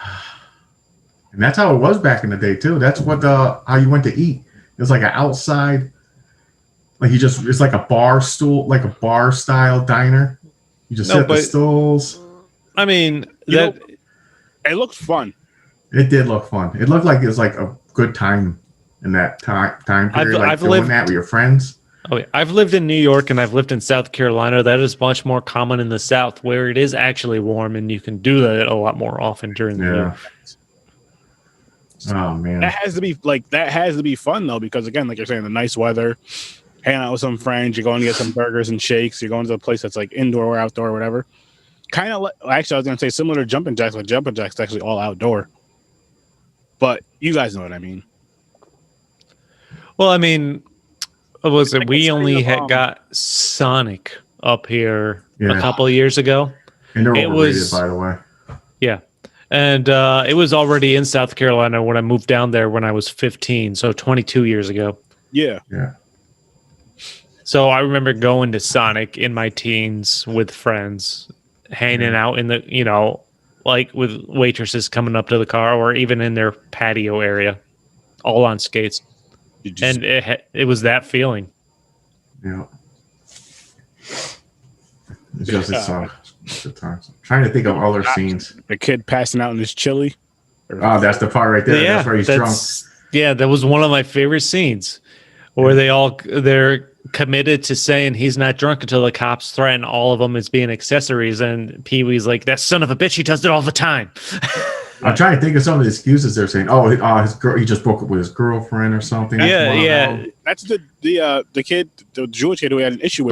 And that's how it was back in the day too. That's what how you went to eat. It was like an outside, like it's like a bar stool, like a bar style diner. You just set the stools. I mean, it looked fun. It did look fun. It looked like it was like a good time in that time period. I've lived that with your friends. Oh, yeah. I've lived in New York and I've lived in South Carolina. That is much more common in the South, where it is actually warm, and you can do that a lot more often during the year. Oh man, that has to be fun though, because again, like you're saying, the nice weather, hanging out with some friends, you're going to get some burgers and shakes, you're going to a place that's like indoor or outdoor or whatever. Kind of actually, I was gonna say similar to jumping jacks, but jumping jacks is actually all outdoor. But you guys know what I mean. Well, I mean, we only had got Sonic up here a couple of years ago. And they're overrated, by the way. Yeah. And it was already in South Carolina when I moved down there when I was 15, so 22 years ago. Yeah. Yeah. So I remember going to Sonic in my teens with friends, hanging out in the, like with waitresses coming up to the car, or even in their patio area, all on skates. And it was that feeling. Yeah. It's just good times. I'm trying to think of other scenes. The kid passing out in his chili. Oh, that's the part right there. Yeah, that's where he's drunk. Yeah, that was one of my favorite scenes, where they're committed to saying he's not drunk until the cops threaten all of them as being accessories, and Pee-wee's like, "That son of a bitch, he does it all the time." I'm trying to think of some of the excuses they're saying. Oh, his girl, he just broke up with his girlfriend or something. Yeah. That's the kid, the Jewish kid who had an issue with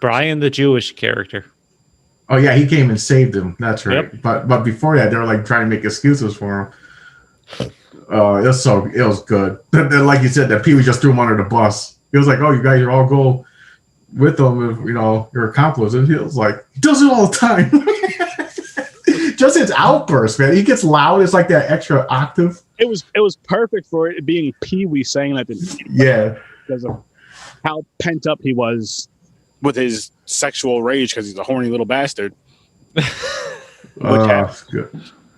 Brian, the Jewish character. Oh yeah, he came and saved him. That's right. Yep. But before that, they were like trying to make excuses for him. It was good. Then, like you said, that Pee-wee just threw him under the bus. He was like, "Oh, you guys all go with him if you're accomplices." And he was like, "He does it all the time." Just his outburst, man. He gets loud. It's like that extra octave. It was perfect for it being Pee-wee saying that. Yeah. Because of how pent up he was with his sexual rage, because he's a horny little bastard. Good.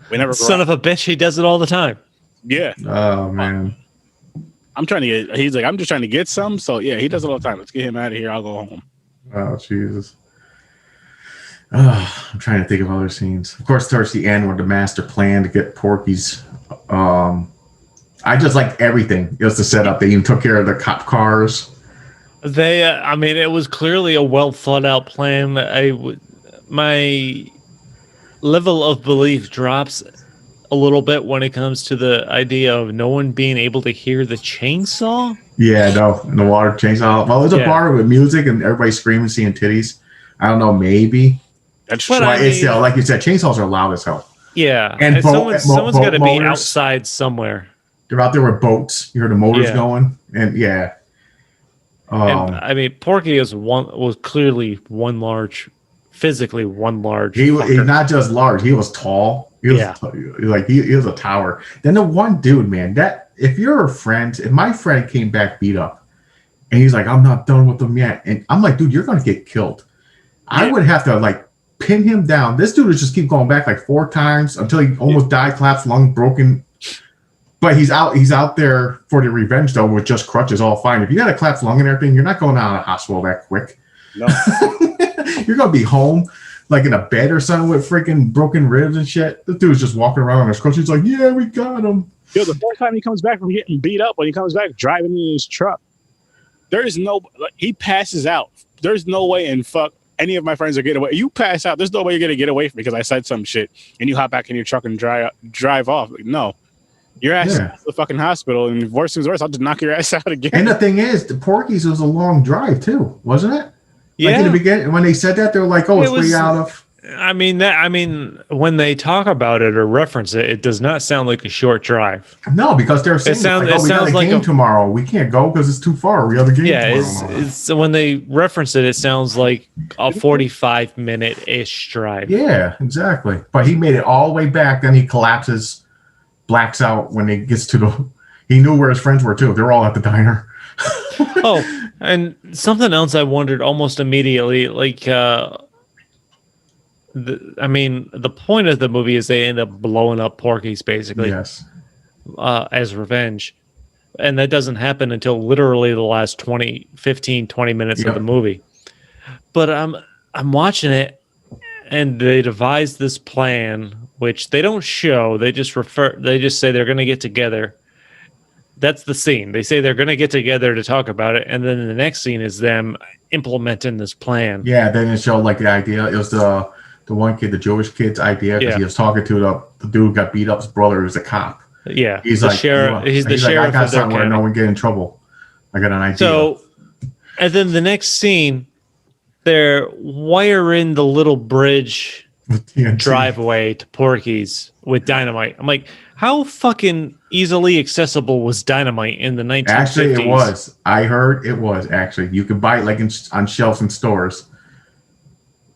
We never. Son of a bitch, he does it all the time. Yeah. Oh man. I'm just trying to get some. So yeah, he does it all the time. Let's get him out of here. I'll go home. Oh Jesus. I'm trying to think of other scenes. Of course, towards the end, with the master plan to get Porky's. I just liked everything. It was the setup. They even took care of the cop cars. It was clearly a well thought out plan. My level of belief drops a little bit when it comes to the idea of no one being able to hear the chainsaw. Yeah, no, and the water chainsaw. Well, there's a bar with music and everybody screaming, seeing titties. I don't know, maybe. That's why it's still, like you said, chainsaws are loud as hell. Yeah, And and someone's got to be motors. outside somewhere. They're out there with boats. You hear the motors Yeah. going, and yeah. And I mean, Porky was clearly physically one large. He was fucker. not just large; he was tall. He was he was a tower. Then the one dude, man, that if my friend came back beat up, and he's like, "I'm not done with them yet," and I'm like, "Dude, you're gonna get killed." I would have to like pin him down. This dude would just keep going back like 4 times until he almost died, collapsed, lung broken. But he's out there for the revenge though, with just crutches, all fine. If you got a collapsed lung and everything, you're not going out of the hospital that quick. No. You're gonna be home, like in a bed or something with freaking broken ribs and shit. This dude's just walking around on his crutches, like, yeah, we got him. Yo, the first time he comes back from getting beat up, when he comes back driving in his truck, he passes out. There's no way in fuck any of my friends are getting away. You pass out, there's no way you're gonna get away from because I said some shit, and you hop back in your truck and drive off. Like, no. Your ass to the fucking hospital, and worse things worse, I'll just knock your ass out again. And the thing is, the Porky's was a long drive too, wasn't it? Yeah. Like in the beginning, when they said that, they were like, "Oh, it's 3 out of." I mean, when they talk about it or reference it, it does not sound like a short drive. No, because they're saying, we got a game tomorrow. We can't go because it's too far. We have a game tomorrow. It's when they reference it, it sounds like a 45-minute-ish drive. Yeah, exactly. But he made it all the way back. Then he collapses. Blacks out when he gets to he knew where his friends were too. They're all at the diner. Oh, and something else I wondered almost immediately, like the point of the movie is they end up blowing up Porky's basically. Yes. As revenge. And that doesn't happen until literally the last 20 minutes of the movie. But I'm watching it, and they devise this plan, which they don't show. They just say they're going to get together. That's the scene. They say they're going to get together to talk about it, and then the next scene is them implementing this plan. Yeah, then it showed like the idea. It was the one kid, the Jewish kid's idea, because he was talking to the dude who got beat up. His brother who's a cop. Yeah, he's the like sheriff. He's the sheriff. Like, I got something where no one get in trouble. I got an idea. So, and then the next scene, they're wiring the little bridge driveway to Porky's with dynamite. I'm like, how fucking easily accessible was dynamite in the 1950s? Actually, it was. I heard it was actually. You could buy it like on shelves in stores.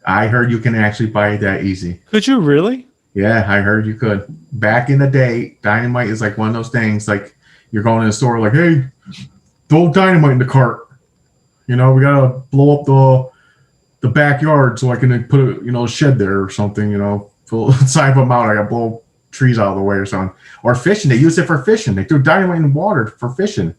I heard you can actually buy it that easy. Could you really? Yeah, I heard you could. Back in the day, dynamite is like one of those things. Like you're going in a store, like, hey, throw dynamite in the cart. You know, we gotta blow up the backyard so I can put a shed there or something. You know, sign them out. I gotta blow trees out of the way or something. Or fishing. They use it for fishing. They threw dynamite in water for fishing.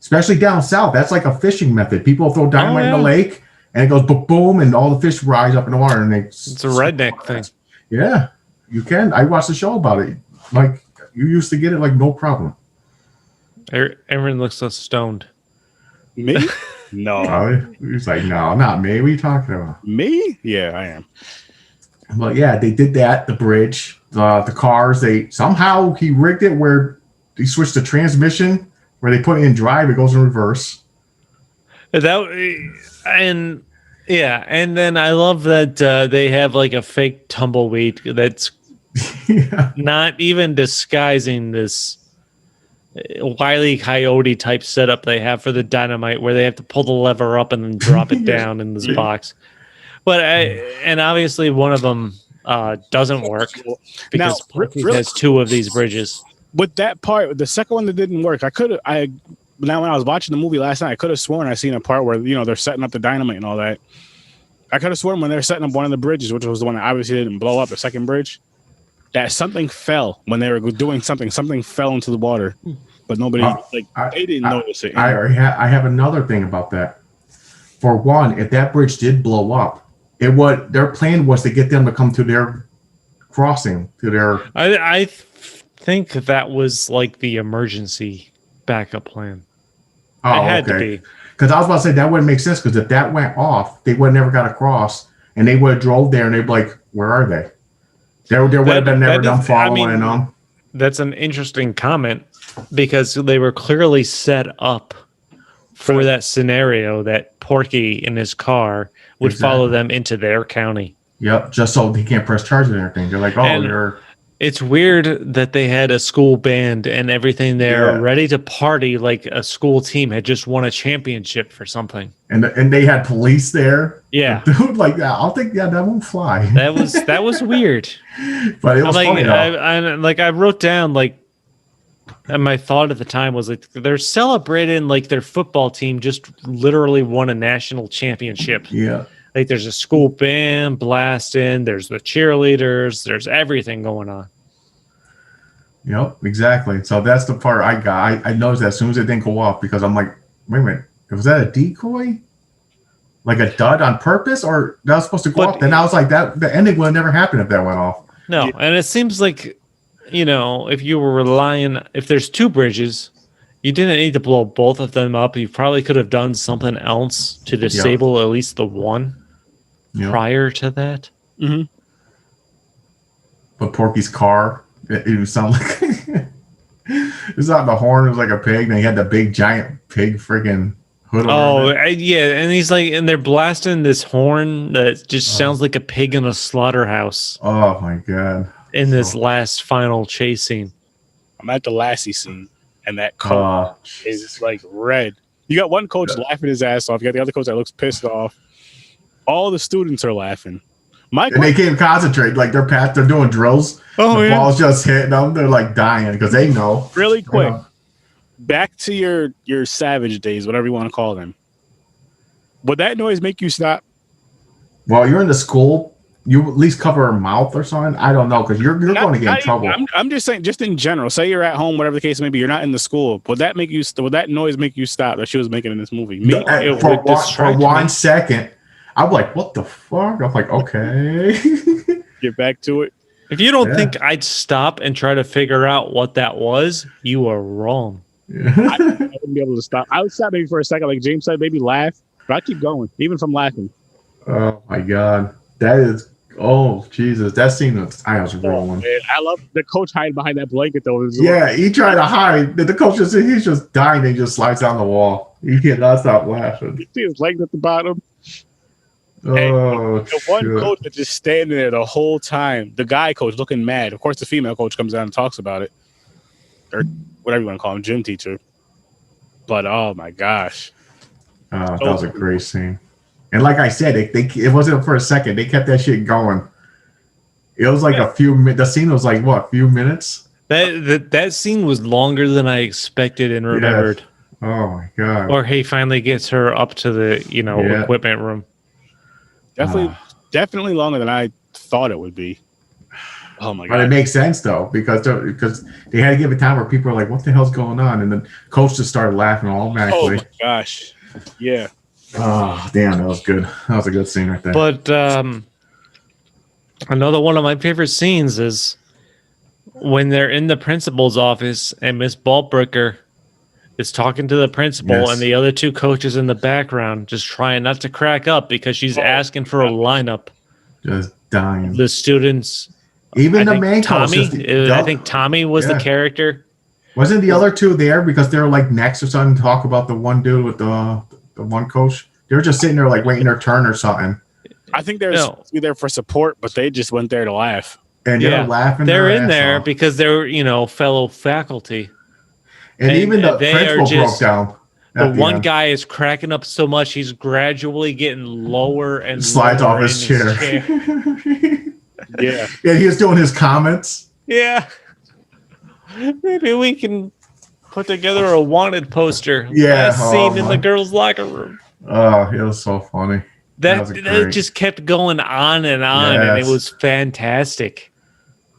Especially down south, that's like a fishing method. People throw dynamite in the lake, and it goes boom, and all the fish rise up in the water, and it's a redneck thing. Yeah, you can. I watched a show about it. Like you used to get it like no problem. Everyone looks so stoned. Me? No. He's like, no, not me. What are you talking about? Me? Yeah, I am. But yeah, they did that. The bridge, the cars. Somehow he rigged it where he switched the transmission where they put it in drive. It goes in reverse. And then I love that they have like a fake tumbleweed that's not even disguising this Wile E. Coyote type setup they have for the dynamite, where they have to pull the lever up and then drop it down in this box. But and obviously one of them doesn't work because Porky has 2 of these bridges. With that part, the second one that didn't work, now when I was watching the movie last night, I could have sworn I seen a part where they're setting up the dynamite and all that. I could have sworn when they're setting up one of the bridges, which was the one that obviously didn't blow up, the second bridge, that something fell when they were doing something. Something fell into the water, but nobody they didn't notice it. I have another thing about that. For one, if that bridge did blow up, their plan was to get them to come to their crossing to their. I think that was like the emergency backup plan. Oh, it had to be. Because I was about to say that wouldn't make sense, because if that went off, they would have never got across, and they would have drove there, and they'd be like, "Where are they?" There would have been never done following them. That's an interesting comment, because they were clearly set up for that scenario that Porky in his car would follow them into their county. Yep, just so he can't press charges and everything. They're like, oh, And you're. it's weird that they had a school band and everything there Yeah. ready to party like a school team had just won a championship for something. And they had police there. Yeah. Dude, like that. I'll think, yeah, that won't fly. That was weird. But it was funny though. I wrote down like, and my thought at the time was like they're celebrating like their football team just literally won a national championship. Yeah. Like there's a school band blasting, there's the cheerleaders, there's everything going on. Yep, exactly. So that's the part I got. I noticed that as soon as it didn't go off because I'm like, wait a minute, was that a decoy? Like a dud on purpose, or that was supposed to go off? Then I was like, that the ending would never happen if that went off. No, and it seems like, you know, if you were relying, if there's two bridges, you didn't need to blow both of them up. You probably could have done something else to disable at least the one prior to that. Mm-hmm. But Porky's car, it would sound like it was not the horn. It was like a pig. And he had the big giant pig freaking hood. Yeah, and he's like, and they're blasting this horn that just sounds like a pig in a slaughterhouse. Oh my god! In this last final chase scene, I'm at the Lassie scene, and that car is like red. You got one coach laughing his ass off. You got the other coach that looks pissed off. All the students are laughing. And they can't concentrate. Like they're doing drills. Oh, the ball's just hitting them. They're like dying because they know. Really quick, back to your savage days, whatever you want to call them. Would that noise make you stop? Well, you're in the school. You at least cover a mouth or something. I don't know because you're going to get in trouble. I'm just saying, just in general. Say you're at home, whatever the case may be. You're not in the school. Would that make you? Would that noise make you stop that she was making in this movie? For 1 second. I'm like, what the fuck? I'm like, okay. Get back to it. If you don't think I'd stop and try to figure out what that was, you are wrong. Yeah. I wouldn't be able to stop. I would stop maybe for a second, like James said, maybe laugh, but I keep going, even from laughing. Oh my god, that is. Oh Jesus, that scene was. I was rolling. Man, I love the coach hiding behind that blanket though. Yeah, he tried to hide. The coach he's just dying. And he just slides down the wall. He cannot stop laughing. You see his legs at the bottom. Oh, the one coach that's just standing there the whole time. The guy coach looking mad. Of course, the female coach comes down and talks about it, or whatever you want to call him, gym teacher. But oh my gosh, that was a great scene. And like I said, it wasn't for a second. They kept that shit going. It was like a few minutes. The scene was like what, a few minutes? That scene was longer than I expected and remembered. Yeah. Oh my god! Or he finally gets her up to the equipment room. Definitely longer than I thought it would be. Oh my god! But it makes sense though because they had to give it time where people are like, "What the hell's going on?" And then coach just started laughing automatically. Oh my gosh! Yeah. Oh damn, that was good. That was a good scene right there. But another one of my favorite scenes is when they're in the principal's office and Miss Ballbreaker is talking to the principal and the other two coaches in the background just trying not to crack up because she's asking for a lineup. Just dying. The students, even the main Tommy. I think Tommy was the character. Wasn't the other two there because they were like next or something to talk about the one dude with the one coach? They were just sitting there like waiting their turn or something. I think they're supposed to be there for support, but they just went there to laugh. And they're laughing. They're in there because they're fellow faculty. And even the principal broke down. The one guy is cracking up so much he's gradually getting lower and slides off his chair. Yeah. And he was doing his comments. Yeah. Maybe we can put together a wanted poster. Yeah. Last scene in the girls' locker room. Oh, it was so funny. That just kept going on and on, and it was fantastic.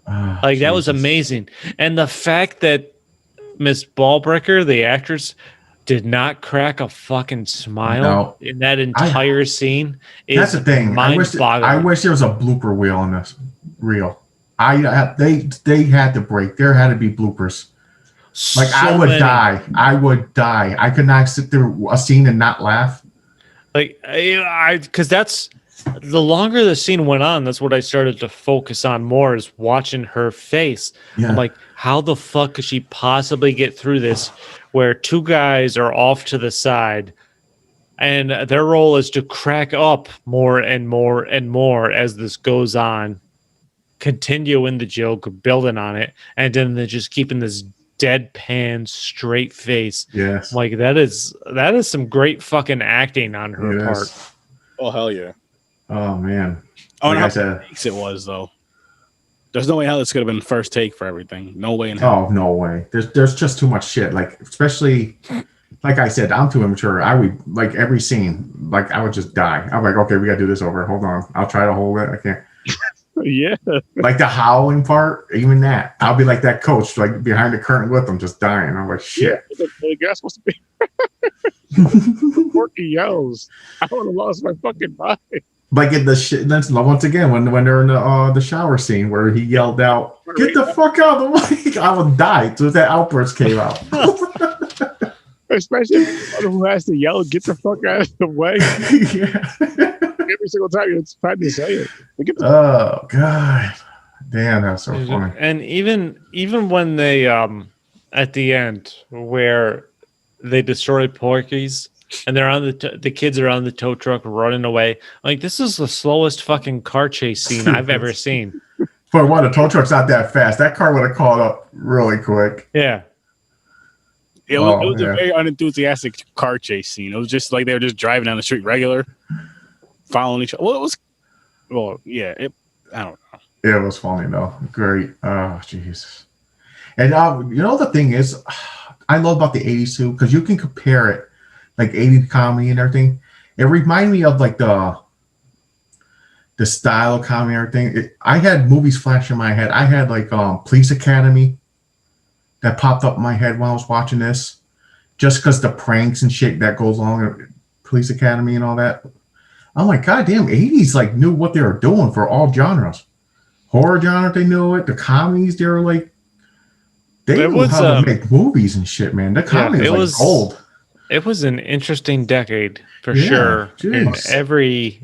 That was amazing. And the fact that Miss Ballbreaker, the actress, did not crack a fucking smile in that entire scene. That's the thing. I wish there was a blooper reel on this reel. They had to break. There had to be bloopers. Like I would die. I would die. I could not sit through a scene and not laugh. Like because that's the longer the scene went on, that's what I started to focus on more is watching her face. Yeah. I'm like, how the fuck could she possibly get through this where two guys are off to the side And their role is to crack up more and more and more as this goes on, continue in the joke, building on it, and then they're just keeping this deadpan straight face. Yes. Like that is some great fucking acting on her part. Oh hell yeah. Oh man. Oh, Like how I said, takes it was though. There's no way how this could have been first take for everything. No way in hell. oh no way. There's just too much shit. Like especially like I said, I'm too immature. I would like every scene, like I would just die. I'm like, okay, we gotta do this over. Hold on. I'll try to hold it. I can't. Yeah. Like the howling part, even that. I'll be like that coach, like behind the curtain with them, just dying. I'm like, shit. Yeah, the guy's supposed to be Porky yells. I would have lost my fucking mind. Like in the shit. That's once again when they're in the shower scene where he yelled out, "Get the fuck out of the way!" I would die. So that outburst came out. Especially who has to yell, "Get the fuck out of the way!" Yeah. Every single time it's trying to say it. Oh god, damn, that's so funny. And even when they at the end where they destroy Porky's and they're on the kids are on the tow truck running away, like this is the slowest fucking car chase scene I've ever seen. For one, the tow truck's not that fast. That car would have caught up really quick. Yeah. It was a very unenthusiastic car chase scene. It was just like they were just driving down the street regular, following each other. Well, it was, yeah. I don't know. It was funny though. Great. Oh, Jesus. And you know the thing is, I love about the '80s too because you can compare it, like '80s comedy and everything. It reminded me of like the style of comedy and everything. I had movies flash in my head. I had like Police Academy that popped up in my head when I was watching this, just because the pranks and shit that goes along with Police Academy and all that. I'm like, goddamn, '80s like knew what they were doing for all genres. Horror genre, they knew it. The comedies, they were like, they knew how to make movies and shit, man. The comedy was like gold. It was an interesting decade for sure in every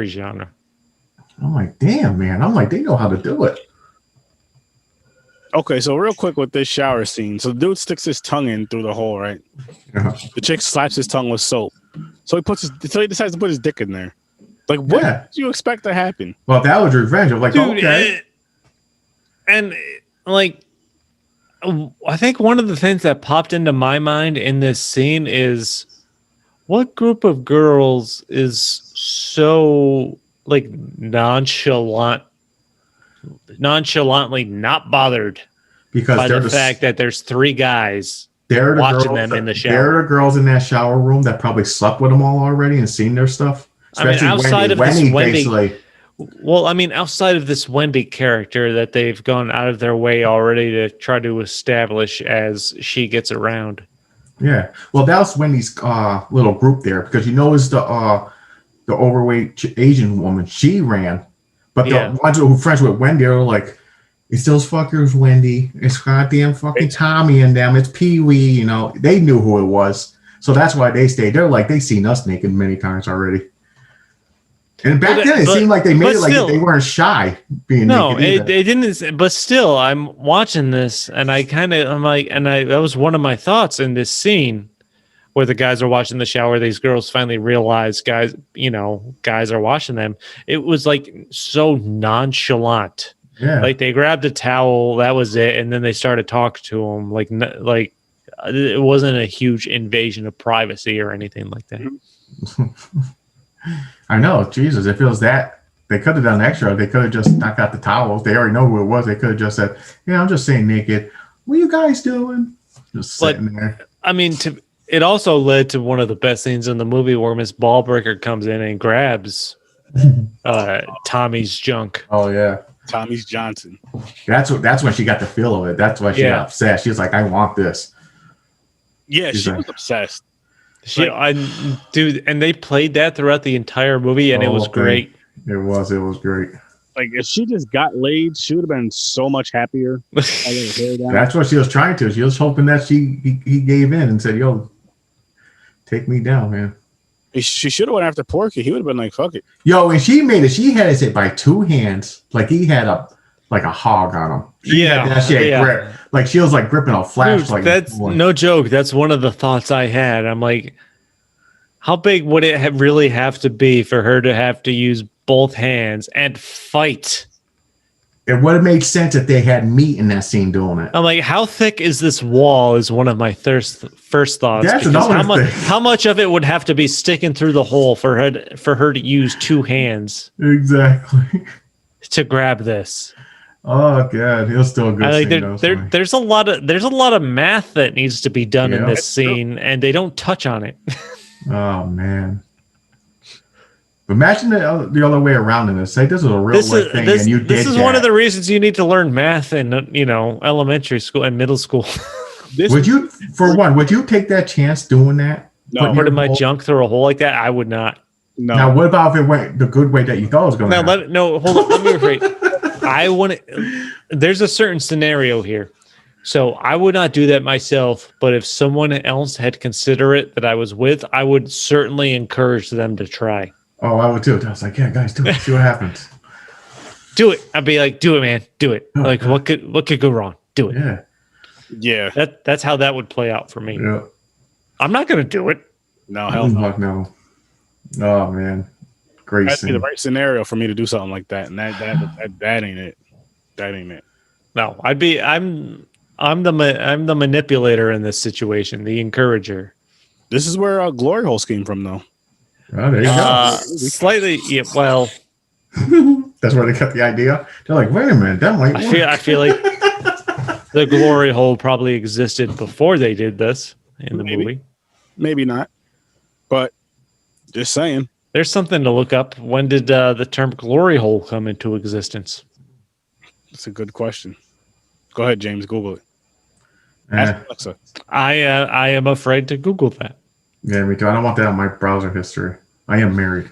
genre. I'm like, damn, man. I'm like, they know how to do it. Okay, so real quick with this shower scene. So the dude sticks his tongue in through the hole, right? The chick slaps his tongue with soap. So he decides to put his dick in there. Like, what do you expect to happen? Well, that was revenge. I'm like, dude, okay. And like, I think one of the things that popped into my mind in this scene is what group of girls is so like nonchalantly not bothered because by the fact that there's three guys watching them in the shower. They're the girls in that shower room that probably slept with them all already and seen their stuff. Especially outside of Wendy, this Wendy, basically. Well, I mean, outside of this Wendy character that they've gone out of their way already to try to establish as she gets around. Yeah, well, that was Wendy's little group there because you know it's the overweight Asian woman. She ran, but the ones who were friends with Wendy are like, it's those fuckers, Wendy. It's goddamn fucking Tommy and them. It's Pee Wee. You know, they knew who it was, so that's why they stayed. They're like, they've seen us naked many times already. And back then, it seemed like they made it like they weren't shy being naked. It didn't. But still, I'm watching this, and that was one of my thoughts in this scene where the guys are watching the shower. These girls finally realize guys are watching them. It was like so nonchalant. Yeah, like they grabbed a towel, that was it, and then they started talking to him. Like it wasn't a huge invasion of privacy or anything like that. I know, Jesus. It feels that they could have done extra. They could have just not got the towels. They already know who it was. They could have just said, "Yeah, I'm just saying naked. What are you guys doing?" Just sitting there. I mean, it also led to one of the best scenes in the movie where Miss Ballbreaker comes in and grabs Tommy's junk. Oh yeah, Tommy's Johnson. That's when she got the feel of it. That's why she got upset. She was like, "I want this." Yeah, she was obsessed. Dude, and they played that throughout the entire movie, and it was great. It was great. Like if she just got laid, she would have been so much happier. That's what she was trying to. She was hoping that he gave in and said, "Yo, take me down, man." She should have went after Porky. He would have been like, "Fuck it." Yo, and she made it. She had it by two hands, like he had a hog on him. She had that shit grip. Like she was like gripping a flashlight. That's no joke. That's one of the thoughts I had. I'm like, How big would it really have to be for her to have to use both hands and fight? It would have made sense if they had meat in that scene doing it. I'm like, how thick is this wall? Is one of my first thoughts. That's Because another thing. how much of it would have to be sticking through the hole for her to use two hands Exactly. to grab this? Oh god, it was still a good scene. There's a lot of math that needs to be done in Yeah. this scene, and they don't touch on it. Oh man. But imagine the other way around in this. Say this was a real life thing, and you did This is that. one of the reasons you need to learn math in elementary school and middle school. Would you take that chance doing that? No. Putting my junk through a hole like that, I would not. No. Now, what about if it went the good way that you thought it was going to? Hold on. Let me rephrase. I want to. There's a certain scenario here, so I would not do that myself. But if someone else had considered it that I was with, I would certainly encourage them to try. Oh, I would too. I was like, yeah, guys, do it. See what happens. Do it. I'd be like, do it, man. Do it. Oh, like, God. what could go wrong? Do it. Yeah. Yeah. That's how that would play out for me. Yeah. I'm not gonna do it. No, hell no. Fuck no. Oh man. Great That'd be scene. the right scenario for me to do something like that, and that ain't it. That ain't it. No, I'm the manipulator in this situation, the encourager. This is where glory holes came from, though. Oh, there you go. Slightly, yeah. Well, That's where they got the idea. They're like, wait a minute, that might work. I feel like the glory hole probably existed before they did this in the movie. Maybe not, but just saying. There's something to look up. When did the term glory hole come into existence? That's a good question. Go ahead, James. Google it. Eh, Ask Alexa. I am afraid to Google that. yeah, me too. I don't want that on my browser history. I am married.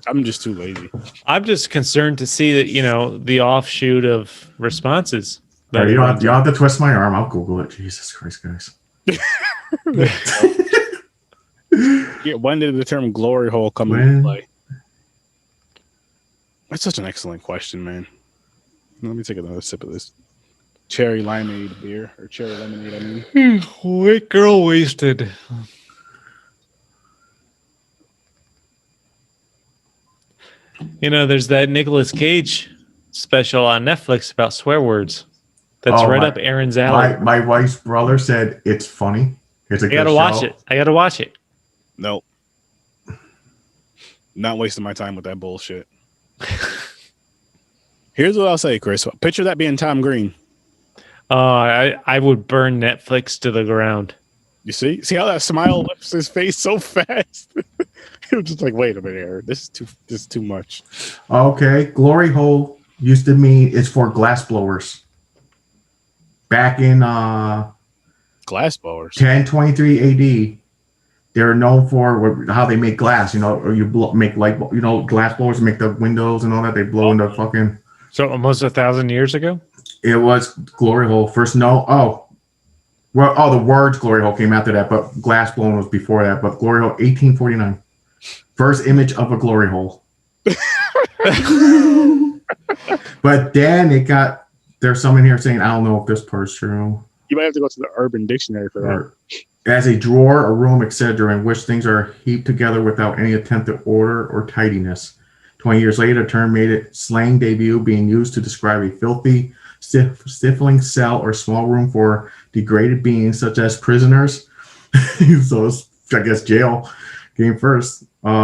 I'm just too lazy. I'm just concerned to see that the offshoot of responses. All right, you don't have to twist my arm. I'll Google it. Jesus Christ, guys. Yeah, when did the term glory hole come When? into play? That's such an excellent question, man. Let me take another sip of this cherry limeade beer, or cherry lemonade, I mean. White girl wasted. There's that Nicolas Cage special on Netflix about swear words. That's right up Aaron's alley. My wife's brother said it's funny. It's a I gotta watch it. Nope. Not wasting my time with that bullshit. Here's what I'll say, Chris. Picture that being Tom Green. I would burn Netflix to the ground. You see how that smile lifts his face so fast. He was just like, wait a minute, Aaron. This is too much. Okay, glory hole used to mean it's for glass blowers. Back in Glass blowers. 1023 AD, they're known for how they make glass. Or you make light. Glass blowers make the windows and all that. They blow in the fucking. So almost 1,000 years ago. It was glory hole first. The words glory hole came after that, but glass blowing was before that. But glory hole 1849. First image of a glory hole. But then there's someone here saying, I don't know if this part's true. You might have to go to the Urban Dictionary for that. Or, as a drawer, a room, etc., in which things are heaped together without any attempt at order or tidiness. 20 years later, the term made its slang debut, being used to describe a filthy, stifling cell or small room for degraded beings, such as prisoners. So I guess jail came first.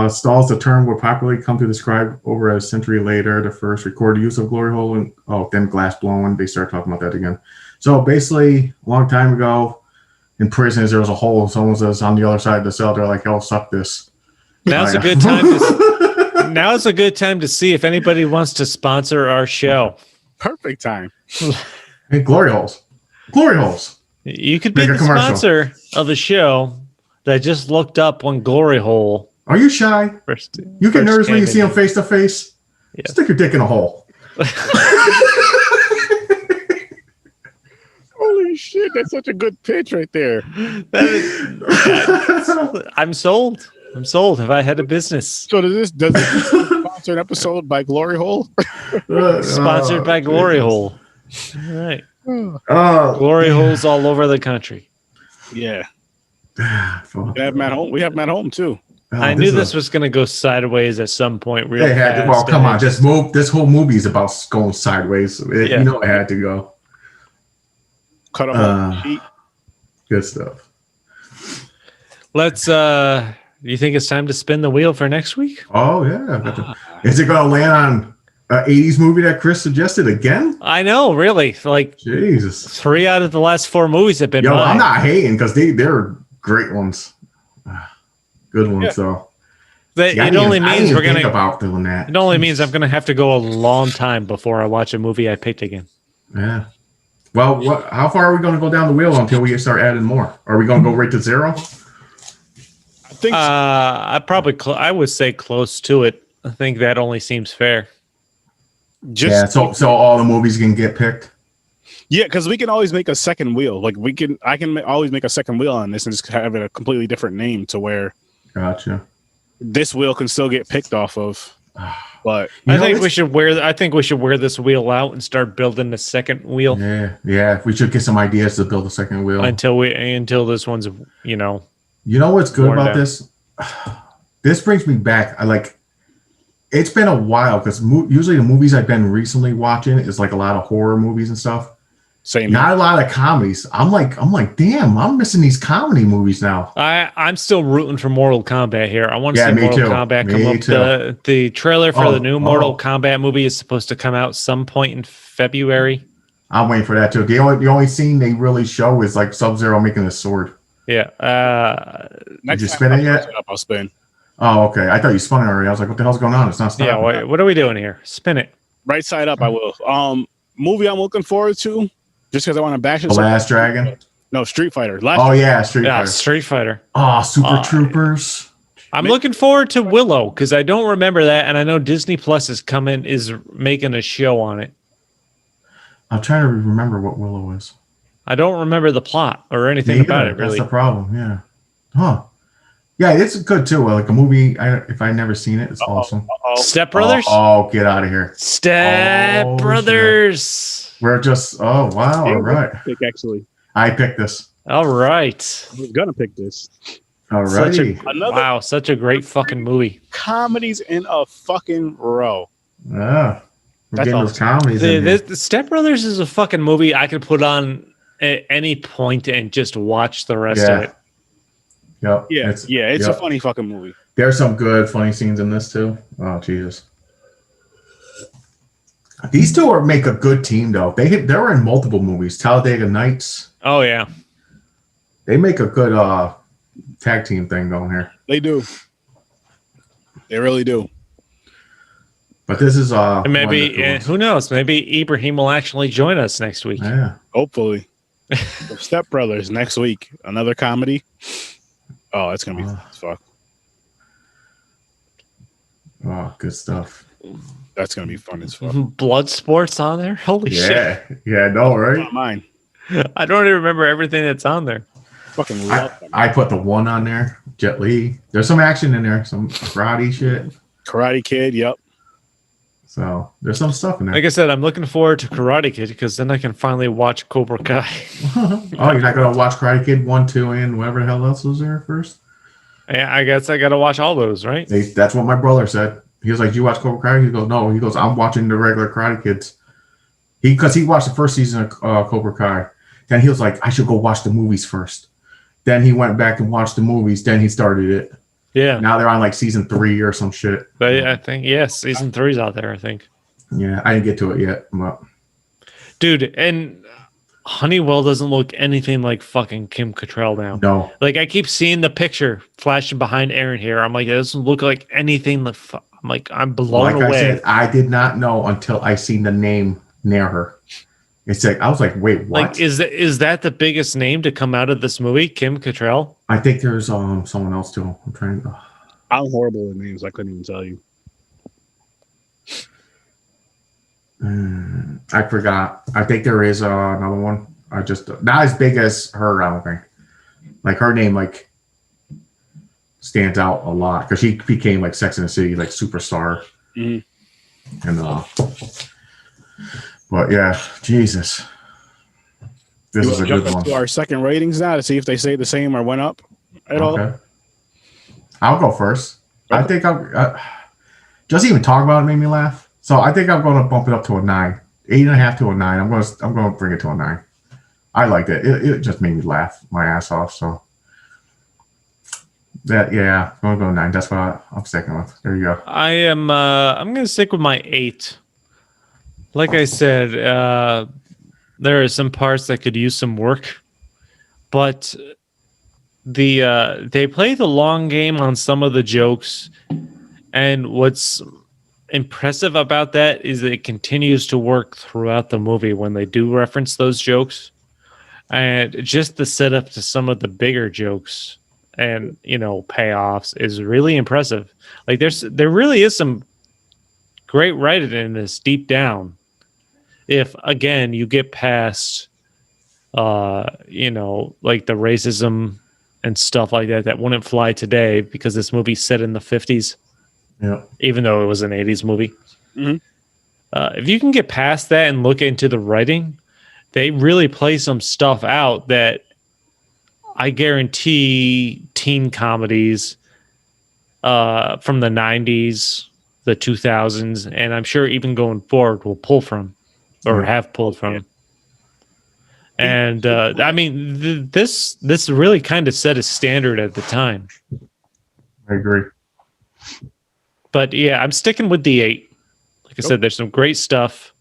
Stalls, the term would popularly come to describe over a century later the first recorded use of glory hole, and then glass blowing. They start talking about that again. So basically, a long time ago, in prisons, there was a hole. Someone was on the other side of the cell. They're like, "Oh, suck this." Now's a good time. Now's a good time to see if anybody wants to sponsor our show. Perfect time. Hey, glory holes. Glory holes. You could be Make a the commercial. sponsor of the show that just looked up one glory hole. Are you shy? First, You get nervous when you see them face to face? Yeah. Stick your dick in a hole. Holy shit, that's such a good pitch right there. I'm sold. I'm sold. Have I had a business? So does this sponsor an episode by Glory Hole? Sponsored by Glory Hole. All right. Oh, Glory holes all over the country. Yeah. We have them at home. We have them at home too. I knew this was going to go sideways at some point. Real they had fast, to. Well, come on, this whole movie is about going sideways. You know, it had to go. Cut off. Good stuff. Let's. You think it's time to spin the wheel for next week? Oh yeah. Is it going to land on an 80s movie that Chris suggested again? I know, really. Like Jesus. 3 out of the last 4 movies have been. I'm not hating because they're great ones. Good ones, though. It only means we're gonna about doing that. It only means I'm gonna have to go a long time before I watch a movie I picked again. Yeah. Well, how far are we going to go down the wheel until we start adding more? Are we going to go right to 0? I think. I would say close to it. I think that only seems fair. So all the movies can get picked. Yeah, because we can always make a second wheel. Like I can always make a second wheel on this and just have it a completely different name to where. Gotcha. This wheel can still get picked off of, but I think we should wear this wheel out and start building the second wheel. Yeah. We should get some ideas to build a second wheel until this one's You know what's good about this? This brings me back. It's been a while because usually the movies I've been recently watching is like a lot of horror movies and stuff. Same. Not a lot of comedies. I'm like, damn, I'm missing these comedy movies now. I'm still rooting for Mortal Kombat here. I want to see Mortal Kombat come up. The trailer for the new Mortal Kombat movie is supposed to come out some point in February. I'm waiting for that too. The only scene they really show is like Sub-Zero making a sword. Yeah. Did you spin it yet? I'll spin. Oh, okay. I thought you spun it already. I was like, what the hell's going on? It's not stopping. Yeah. What are we doing here? Spin it. Right side up. I will. Movie I'm looking forward to. Just because I want to bash it. The Last Dragon? No, Street Fighter. Street Fighter. Street Fighter. Oh, Super Troopers. I'm looking forward to Willow because I don't remember that, and I know Disney Plus is making a show on it. I'm trying to remember what Willow is. I don't remember the plot or anything about it, really. That's the problem, yeah. Huh. Yeah, it's good, too. Like a movie, if I've never seen it, it's awesome. Step Brothers? Oh, get out of here. Step Brothers. Shit. We're just, wow, all right. Actually. I picked this. All right. I was going to pick this. All right. Such a great fucking movie. Comedies in a fucking row. Yeah. We're getting those comedies the Step Brothers is a fucking movie I could put on at any point and just watch the rest of it. Yep. Yeah, it's a funny fucking movie. There's some good funny scenes in this too. Oh Jesus. These two make a good team though. They were in multiple movies. Talladega Nights. Oh yeah. They make a good tag team thing going here. They do. They really do. But this is maybe who knows? Maybe Ibrahim will actually join us next week. Yeah. Hopefully. Step Brothers next week. Another comedy. Oh, that's gonna be fuck. Oh, good stuff. That's gonna be fun as fuck. Blood sports on there? Holy shit. Yeah, no, right? Not mine. I don't even remember everything that's on there. Fucking love them. I put the one on there. Jet Li. There's some action in there, some karate shit. Karate Kid, yep. So there's some stuff in there. Like I said, I'm looking forward to Karate Kid because then I can finally watch Cobra Kai. Oh, you're not gonna watch Karate Kid 1, 2, and whatever the hell else was there first? Yeah, I guess I gotta watch all those, right? That's what my brother said. He was like, "Do you watch Cobra Kai?" He goes, "No." He goes, "I'm watching the regular Karate Kids." Because he watched the first season of Cobra Kai. Then he was like, "I should go watch the movies first." Then he went back and watched the movies. Then he started it. Yeah. Now they're on like season 3 or some shit. But I think season 3's out there. I think. Yeah, I didn't get to it yet. But... Dude, and Honeywell doesn't look anything like fucking Kim Cattrall now. No. Like I keep seeing the picture flashing behind Aaron here. I'm like, it doesn't look like anything. I'm like, I'm blown away. Like I said, I did not know until I seen the name near her. It's like I was like, wait, what? Like, is that the biggest name to come out of this movie, Kim Cattrall? I think there's someone else too. I'm trying. I'm horrible with names. I couldn't even tell you. I forgot. I think there is another one. I just not as big as her. I don't think. Like her name, like stands out a lot because she became like Sex and the City, like superstar. Mm-hmm. And but yeah, Jesus, this is a good one. To our second ratings now to see if they stay the same or went up. at all? Okay. I'll go first. I think just even talk about it made me laugh. So I think I'm going to bump it up to a 9, 8.5 to a 9. I'm going to bring it to a 9. I liked it. It just made me laugh my ass off. So that, yeah, I'm going to go 9. That's what I'm sticking with. There you go. I'm going to stick with my 8. Like I said, there are some parts that could use some work, but they play the long game on some of the jokes, and what's impressive about that is that it continues to work throughout the movie when they do reference those jokes, and just the setup to some of the bigger jokes and payoffs is really impressive. Like there really is some great writing in this deep down. If again you get past like the racism and stuff like that wouldn't fly today because this movie's set in the 50s. Yeah. Even though it was an 80s movie. Mm-hmm. If you can get past that and look into the writing, they really play some stuff out that I guarantee teen comedies from the 90s, the 2000s, and I'm sure even going forward will pull from or have pulled from. And I mean, this really kind of set a standard at the time. I agree. But yeah, I'm sticking with the 8. Like I said, there's some great stuff.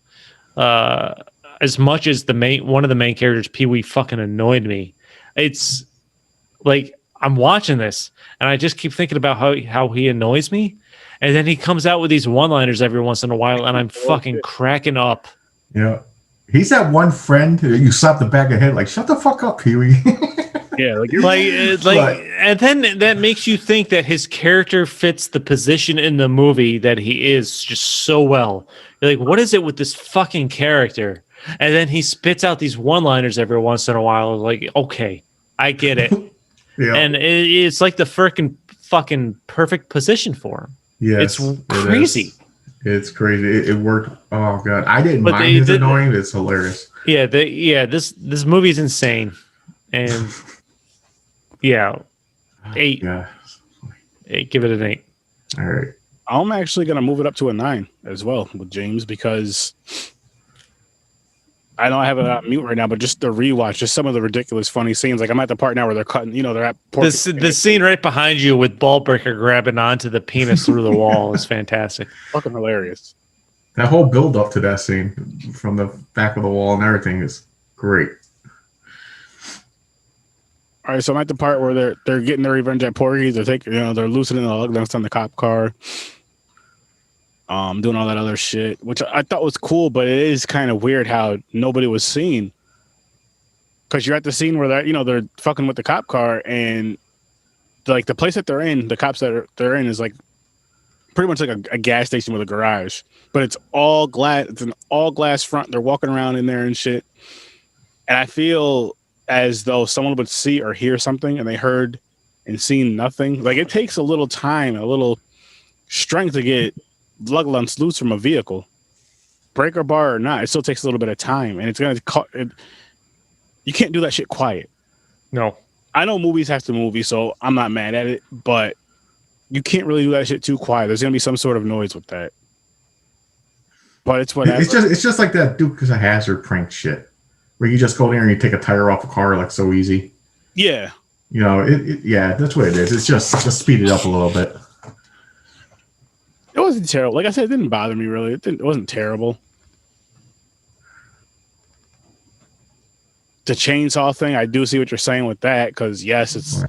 As much as one of the main characters, Pee-wee, fucking annoyed me. It's like I'm watching this and I just keep thinking about how he annoys me, and then he comes out with these one-liners every once in a while, and I'm fucking cracking up. Yeah, he's that one friend who you slap the back of the head like, "Shut the fuck up, Pee-wee." Yeah, and then that makes you think that his character fits the position in the movie that he is just so well. You're like, what is it with this fucking character? And then he spits out these one-liners every once in a while. Like, okay, I get it. Yeah. And it's like the fucking perfect position for him. Yes, it's crazy. It's crazy. It worked. Oh god, I didn't mind his annoying. It's hilarious. Yeah, this movie's insane, and yeah, 8. Yeah, 8. Give it an 8. All right. I'm actually gonna move it up to a 9 as well with James, because I know I have it on mute right now, but just the rewatch, just some of the ridiculous, funny scenes. Like I'm at the part now where they're cutting, they're at the scene right behind you with Ballbreaker grabbing onto the penis through the wall is fantastic. Fucking hilarious. That whole build up to that scene from the back of the wall and everything is great. All right, so I'm at the part where they're getting their revenge at Porky's. They're taking, they're loosening the lug nuts on the cop car. Doing all that other shit, which I thought was cool, but it is kind of weird how nobody was seen. Because you're at the scene where they're fucking with the cop car, and like the place that they're in, the cops that they're in is like pretty much like a gas station with a garage, but it's all glass. It's an all glass front. They're walking around in there and shit, and I feel as though someone would see or hear something, and they heard and seen nothing. Like it takes a little time, a little strength to get lug nuts loose from a vehicle, breaker bar or not. It still takes a little bit of time, and it's gonna you can't do that shit quiet. No, I know movies have to movie, so I'm not mad at it, but you can't really do that shit too quiet. There's gonna be some sort of noise with that. But it's whatever. It's just like that Dukes of Hazzard prank shit, where you just go there and you take a tire off a car like so easy. Yeah. Yeah, that's what it is. It's just speed it up a little bit. It wasn't terrible. Like I said, it didn't bother me really. It wasn't terrible. The chainsaw thing, I do see what you're saying with that, because yes, it's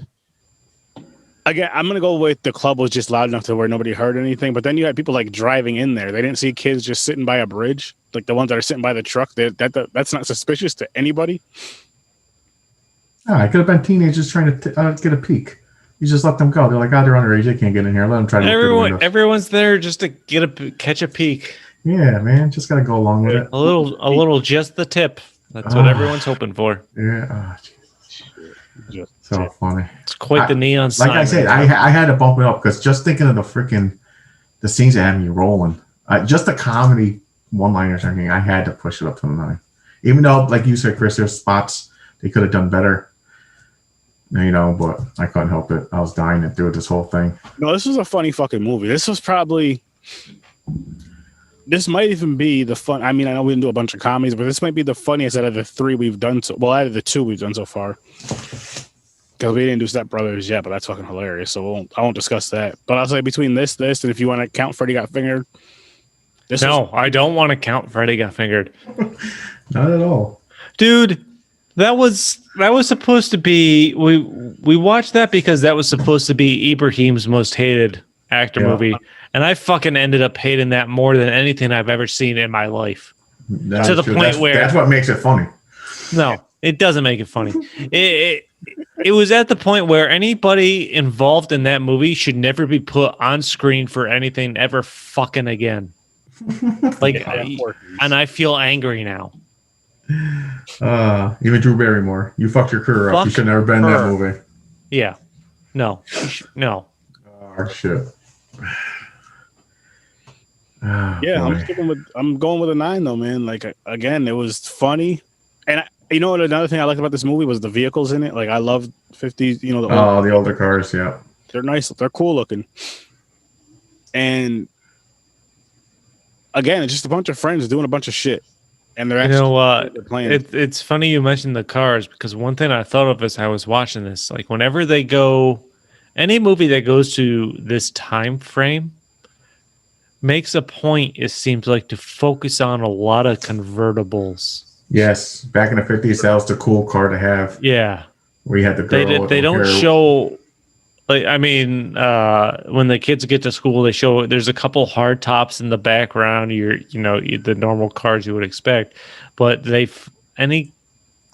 again, I'm gonna go with the club was just loud enough to where nobody heard anything, but then you had people like driving in there. They didn't see kids just sitting by a bridge, like the ones that are sitting by the truck. That's not suspicious to anybody. Ah, it could have been teenagers trying to get a peek. You just let them go. They're like, they're underage. They can't get in here. Let them try to. Everyone's there just to catch a peak. Yeah, man, just gotta go along with it. A little, just the tip. That's what everyone's hoping for. Yeah. So funny. It's quite the neon sign. Like I said, I had to bump it up because just thinking of the scenes that had me rolling, just the comedy one-liners and everything, I had to push it up to the 9. Even though, like you said, Chris, there's spots they could have done better. you know, but I couldn't help it. I was dying through this whole thing. No, this was a funny fucking movie. This might even be the fun. I mean, I know we didn't do a bunch of comedies, but this might be the funniest out of the three we've done. Out of the two we've done so far. Because we didn't do Step Brothers yet, but that's fucking hilarious. So I won't discuss that. But I'll say between this, and if you want to count Freddy Got Fingered. I don't want to count Freddy Got Fingered. Not at all. Dude, that was supposed to be we watched that because that was supposed to be Ibrahim's most hated actor movie. And I fucking ended up hating that more than anything I've ever seen in my life. To the point where that's what makes it funny. No, it doesn't make it funny. It was at the point where anybody involved in that movie should never be put on screen for anything ever fucking again. And I feel angry now. Even Drew Barrymore, you fucked your career up. You should never been in that movie. Yeah, no. Oh shit. Yeah, I'm going with a 9 though, man. Like again, it was funny, and you know what? Another thing I liked about this movie was the vehicles in it. Like I love 50s, you know, the older cars. Yeah, they're nice. They're cool looking, and again, it's just a bunch of friends doing a bunch of shit, and they're actually playing. It's funny you mentioned the cars because one thing I thought of as I was watching this, like whenever they go, any movie that goes to this time frame makes a point, it seems like, to focus on a lot of convertibles. Yes, back in the 50s, that was the cool car to have. Yeah, where you had the girl. They don't show. Like, I mean, when the kids get to school, they show there's a couple hard tops in the background. The normal cars you would expect, but any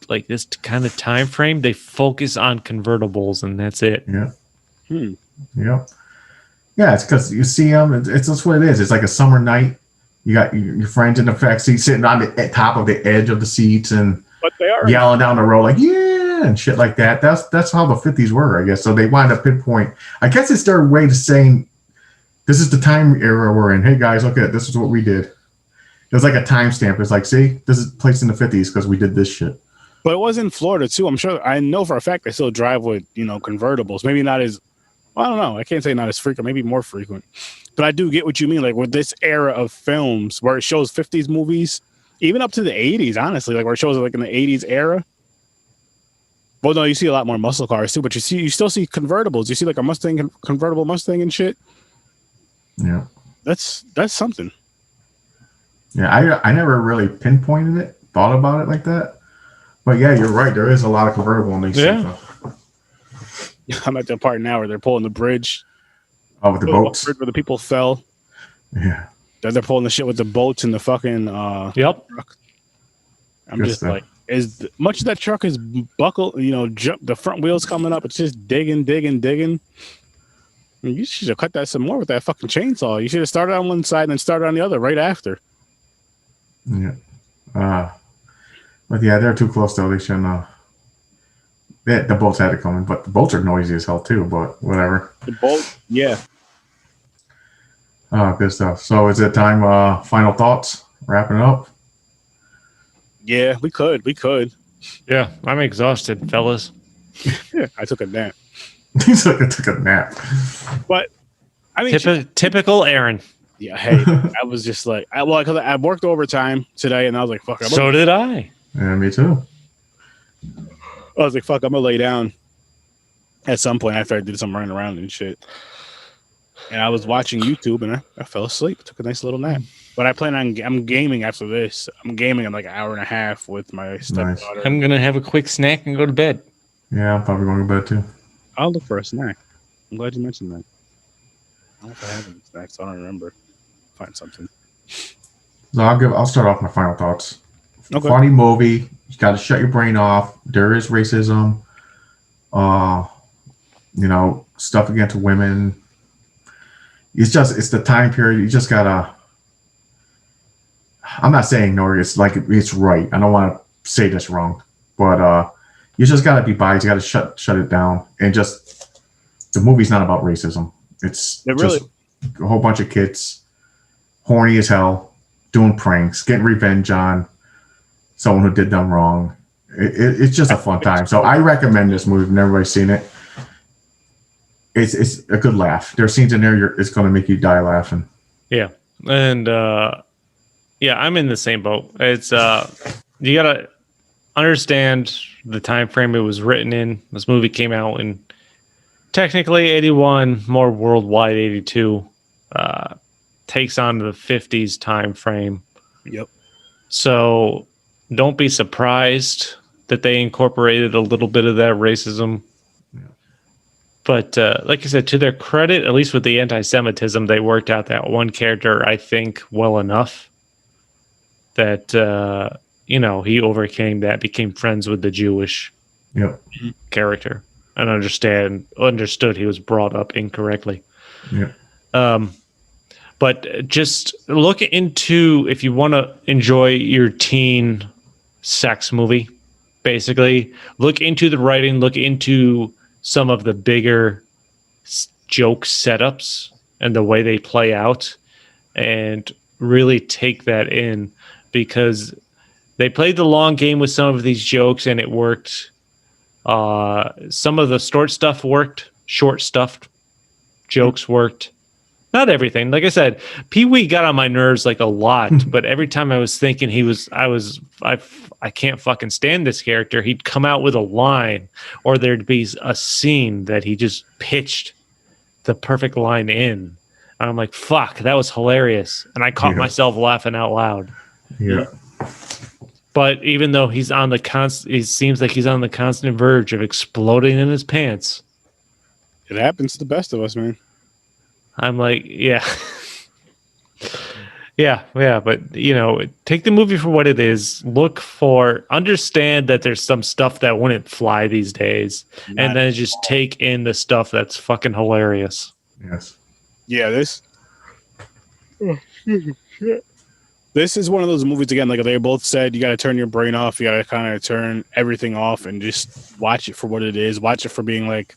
like this kind of time frame, they focus on convertibles, and that's it. Yeah. Yeah. Yeah, it's because you see them. It's just what it is. It's like a summer night. You got your friends in the back seat sitting on the top of the edge of the seats and yelling down the road like, yeah, and shit like that. That's how the 50s were, I guess. So they wind up pinpoint. I guess it's their way to saying, this is the time era we're in. Hey, guys, look at this is what we did. It was like a timestamp. It's like, see, this is placed in the 50s because we did this shit. But it was in Florida, too. I know for a fact they still drive with, convertibles. Maybe not as... I don't know. I can't say not as frequent, maybe more frequent. But I do get what you mean. Like with this era of films where it shows 50s movies, even up to the 80s, honestly, like where it shows like in the 80s era. Well, no, you see a lot more muscle cars too, but you still see convertibles. You see like a Mustang, convertible Mustang and shit. Yeah. That's something. Yeah, I never really pinpointed it, thought about it like that. But yeah, you're right. There is a lot of convertible in these stuff. I'm at the part now where they're pulling the bridge. Oh, with the boats? Where the people fell. Yeah. They're pulling the shit with the boats and the fucking Yep. truck. I'm just like, much of that truck is buckled, the front wheels coming up. It's just digging. I mean, you should have cut that some more with that fucking chainsaw. You should have started on one side and then started on the other right after. Yeah. But yeah, they're too close though. They shouldn't. The boats had it coming, but the boats are noisy as hell too. But whatever. The boat, yeah. Oh, good stuff. So is it time? Final thoughts. Wrapping up. Yeah, we could. Yeah, I'm exhausted, fellas. Yeah, I took a nap. He took a nap. But I mean, typical Aaron. Yeah. Hey, I was just like, because I worked overtime today, and I was like, fuck. So did I. Yeah, me too. I was like, fuck, I'm gonna lay down at some point after I did some running around and shit. And I was watching YouTube and I fell asleep. Took a nice little nap. But I'm gaming after this. I'm gaming in like an hour and a half with my stepdaughter. I'm gonna have a quick snack and go to bed. Yeah, I'm probably going to bed too. I'll look for a snack. I'm glad you mentioned that. I don't know if I have any snacks. I don't remember. Find something. So I'll start off my final thoughts. Okay. Funny movie. You got to shut your brain off. There is racism. Stuff against women. It's the time period. You just gotta. I'm not saying no. It's like it's right. I don't want to say this wrong, but you just gotta be biased. You gotta shut it down. And just the movie's not about racism. It's just a whole bunch of kids, horny as hell, doing pranks, getting revenge on someone who did them wrong. It's just a fun time. So I recommend this movie. If everybody's seen it, it's a good laugh. There are scenes in there it's going to make you die laughing. Yeah, and yeah, I'm in the same boat. It's you gotta understand the time frame it was written in. This movie came out in technically 81, more worldwide 82. Takes on the 50s time frame. Yep. So don't be surprised that they incorporated a little bit of that racism. Yeah. But like I said, to their credit, at least with the anti-Semitism, they worked out that one character, I think, well enough that, he overcame that, became friends with the Jewish character, and understood he was brought up incorrectly. Yeah. But just look into, if you want to enjoy your teen sex movie, basically, look into the writing, look into some of the bigger joke setups and the way they play out, and really take that in, because they played the long game with some of these jokes and it worked. Some of the short stuff jokes worked. Not everything. Like I said, Pee-wee got on my nerves like a lot, but every time I was thinking I can't fucking stand this character, he'd come out with a line, or there'd be a scene that he just pitched the perfect line in. And I'm like, fuck, that was hilarious. And I caught myself laughing out loud. Yeah. But even though he's on it seems like he's on the constant verge of exploding in his pants. It happens to the best of us, man. I'm like, yeah. yeah, but take the movie for what it is. Understand that there's some stuff that wouldn't fly these days, and then just take in the stuff that's fucking hilarious. Yes. Yeah, this is one of those movies, again, like they both said, you got to turn your brain off, you got to kind of turn everything off and just watch it for what it is. Watch it for being like,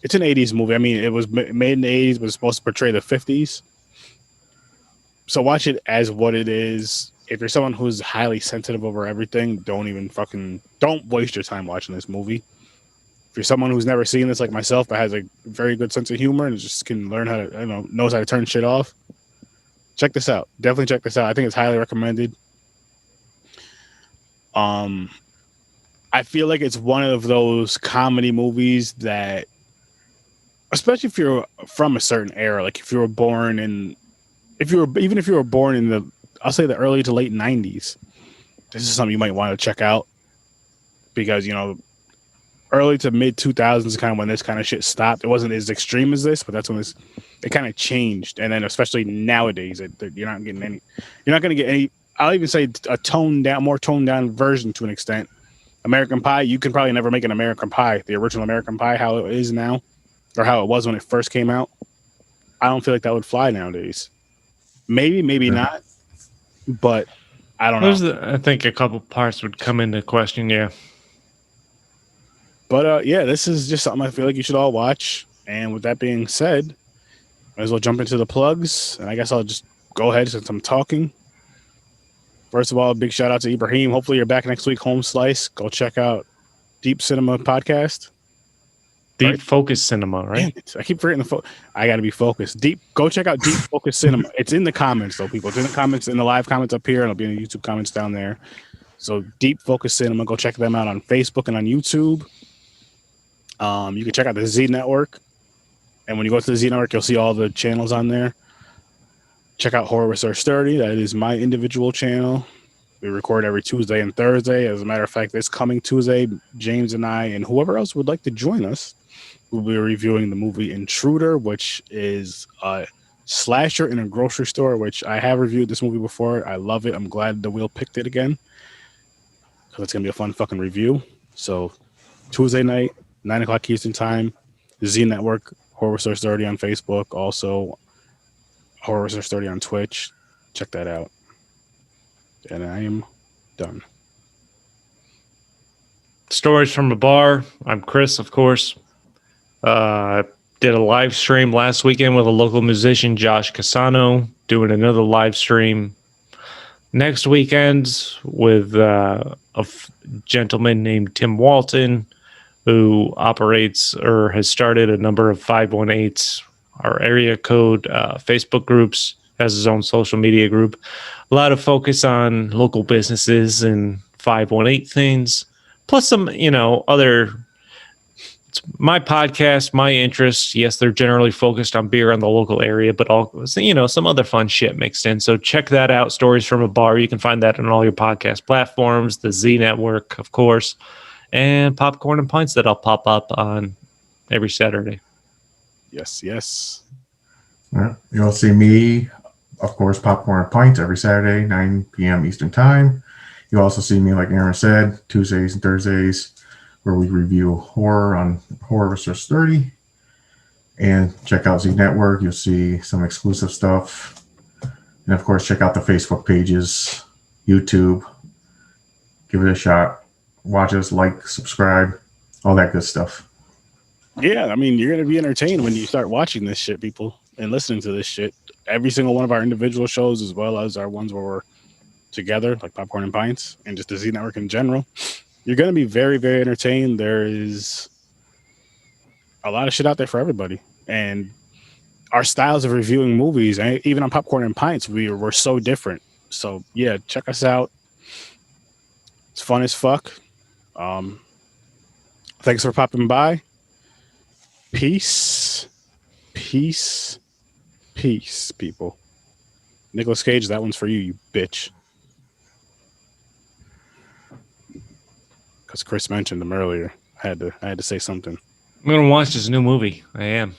it's an 80s movie. I mean, it was made in the 80s, but it's supposed to portray the 50s. So watch it as what it is. If you're someone who's highly sensitive over everything, don't waste your time watching this movie. If you're someone who's never seen this, like myself, but has a very good sense of humor and just can learn how to, knows how to turn shit off, check this out. Definitely check this out. I think it's highly recommended. I feel like it's one of those comedy movies that, especially if you're from a certain era, like if you were born in the, I'll say the early to late 90s, this is something you might want to check out, because, early to mid 2000s is kind of when this kind of shit stopped. It wasn't as extreme as this, but that's when it kind of changed. And then especially nowadays, you're not going to get any, I'll even say a more toned down version to an extent. American Pie, you can probably never make an American Pie, the original American Pie, how it is now, or how it was when it first came out. I don't feel like that would fly nowadays. Maybe not, but I don't know. I think a couple parts would come into question, yeah. But yeah, this is just something I feel like you should all watch. And with that being said, might as well jump into the plugs. And I guess I'll just go ahead since I'm talking. First of all, big shout out to Ibrahim. Hopefully you're back next week, Home Slice. Go check out Deep Cinema Podcast. Deep Focus Cinema, right? I keep forgetting I got to be focused. Go check out Deep Focus Cinema. It's in the comments, though, people. It's in the comments, in the live comments up here, and it'll be in the YouTube comments down there. So Deep Focus Cinema. Go check them out on Facebook and on YouTube. You can check out the Z Network. And when you go to the Z Network, you'll see all the channels on there. Check out Horror Research 30. That is my individual channel. We record every Tuesday and Thursday. As a matter of fact, this coming Tuesday, James and I and whoever else would like to join us, we'll be reviewing the movie Intruder, which is a slasher in a grocery store, which I have reviewed this movie before. I love it. I'm glad the wheel picked it again, because it's going to be a fun fucking review. So Tuesday night, 9 o'clock Eastern time, the Z Network, Horror Research 30 on Facebook, also Horror Research 30 on Twitch. Check that out. And I am done. Stories from a Bar. I'm Chris, of course. Did a live stream last weekend with a local musician, Josh Casano, doing another live stream next weekend with gentleman named Tim Walton, who operates or has started a number of 518s, our area code Facebook groups, has his own social media group. A lot of focus on local businesses and 518 things, plus some, other. It's my podcast, my interests. Yes, they're generally focused on beer in the local area, but all, some other fun shit mixed in. So check that out. Stories from a Bar. You can find that on all your podcast platforms, the Z Network, of course, and Popcorn and Pints that I'll pop up on every Saturday. Yes, yes. Yeah. You'll see me, of course, Popcorn and Pints every Saturday, 9 p.m. Eastern Time. You'll also see me, like Aaron said, Tuesdays and Thursdays, where we review horror on Horror Research 30. And check out Z Network. You'll see some exclusive stuff. And of course, check out the Facebook pages, YouTube. Give it a shot. Watch us, like, subscribe, all that good stuff. Yeah, I mean, you're going to be entertained when you start watching this shit, people, and listening to this shit. Every single one of our individual shows, as well as our ones where we're together, like Popcorn and Pints, and just the Z Network in general. You're going to be very, very entertained. There is a lot of shit out there for everybody. And our styles of reviewing movies, and even on Popcorn and Pints, we're so different. So, yeah, check us out. It's fun as fuck. Thanks for popping by. Peace. Peace. Peace, people. Nicolas Cage, that one's for you, you bitch. Because Chris mentioned him earlier. I had to say something. I'm going to watch this new movie. I am.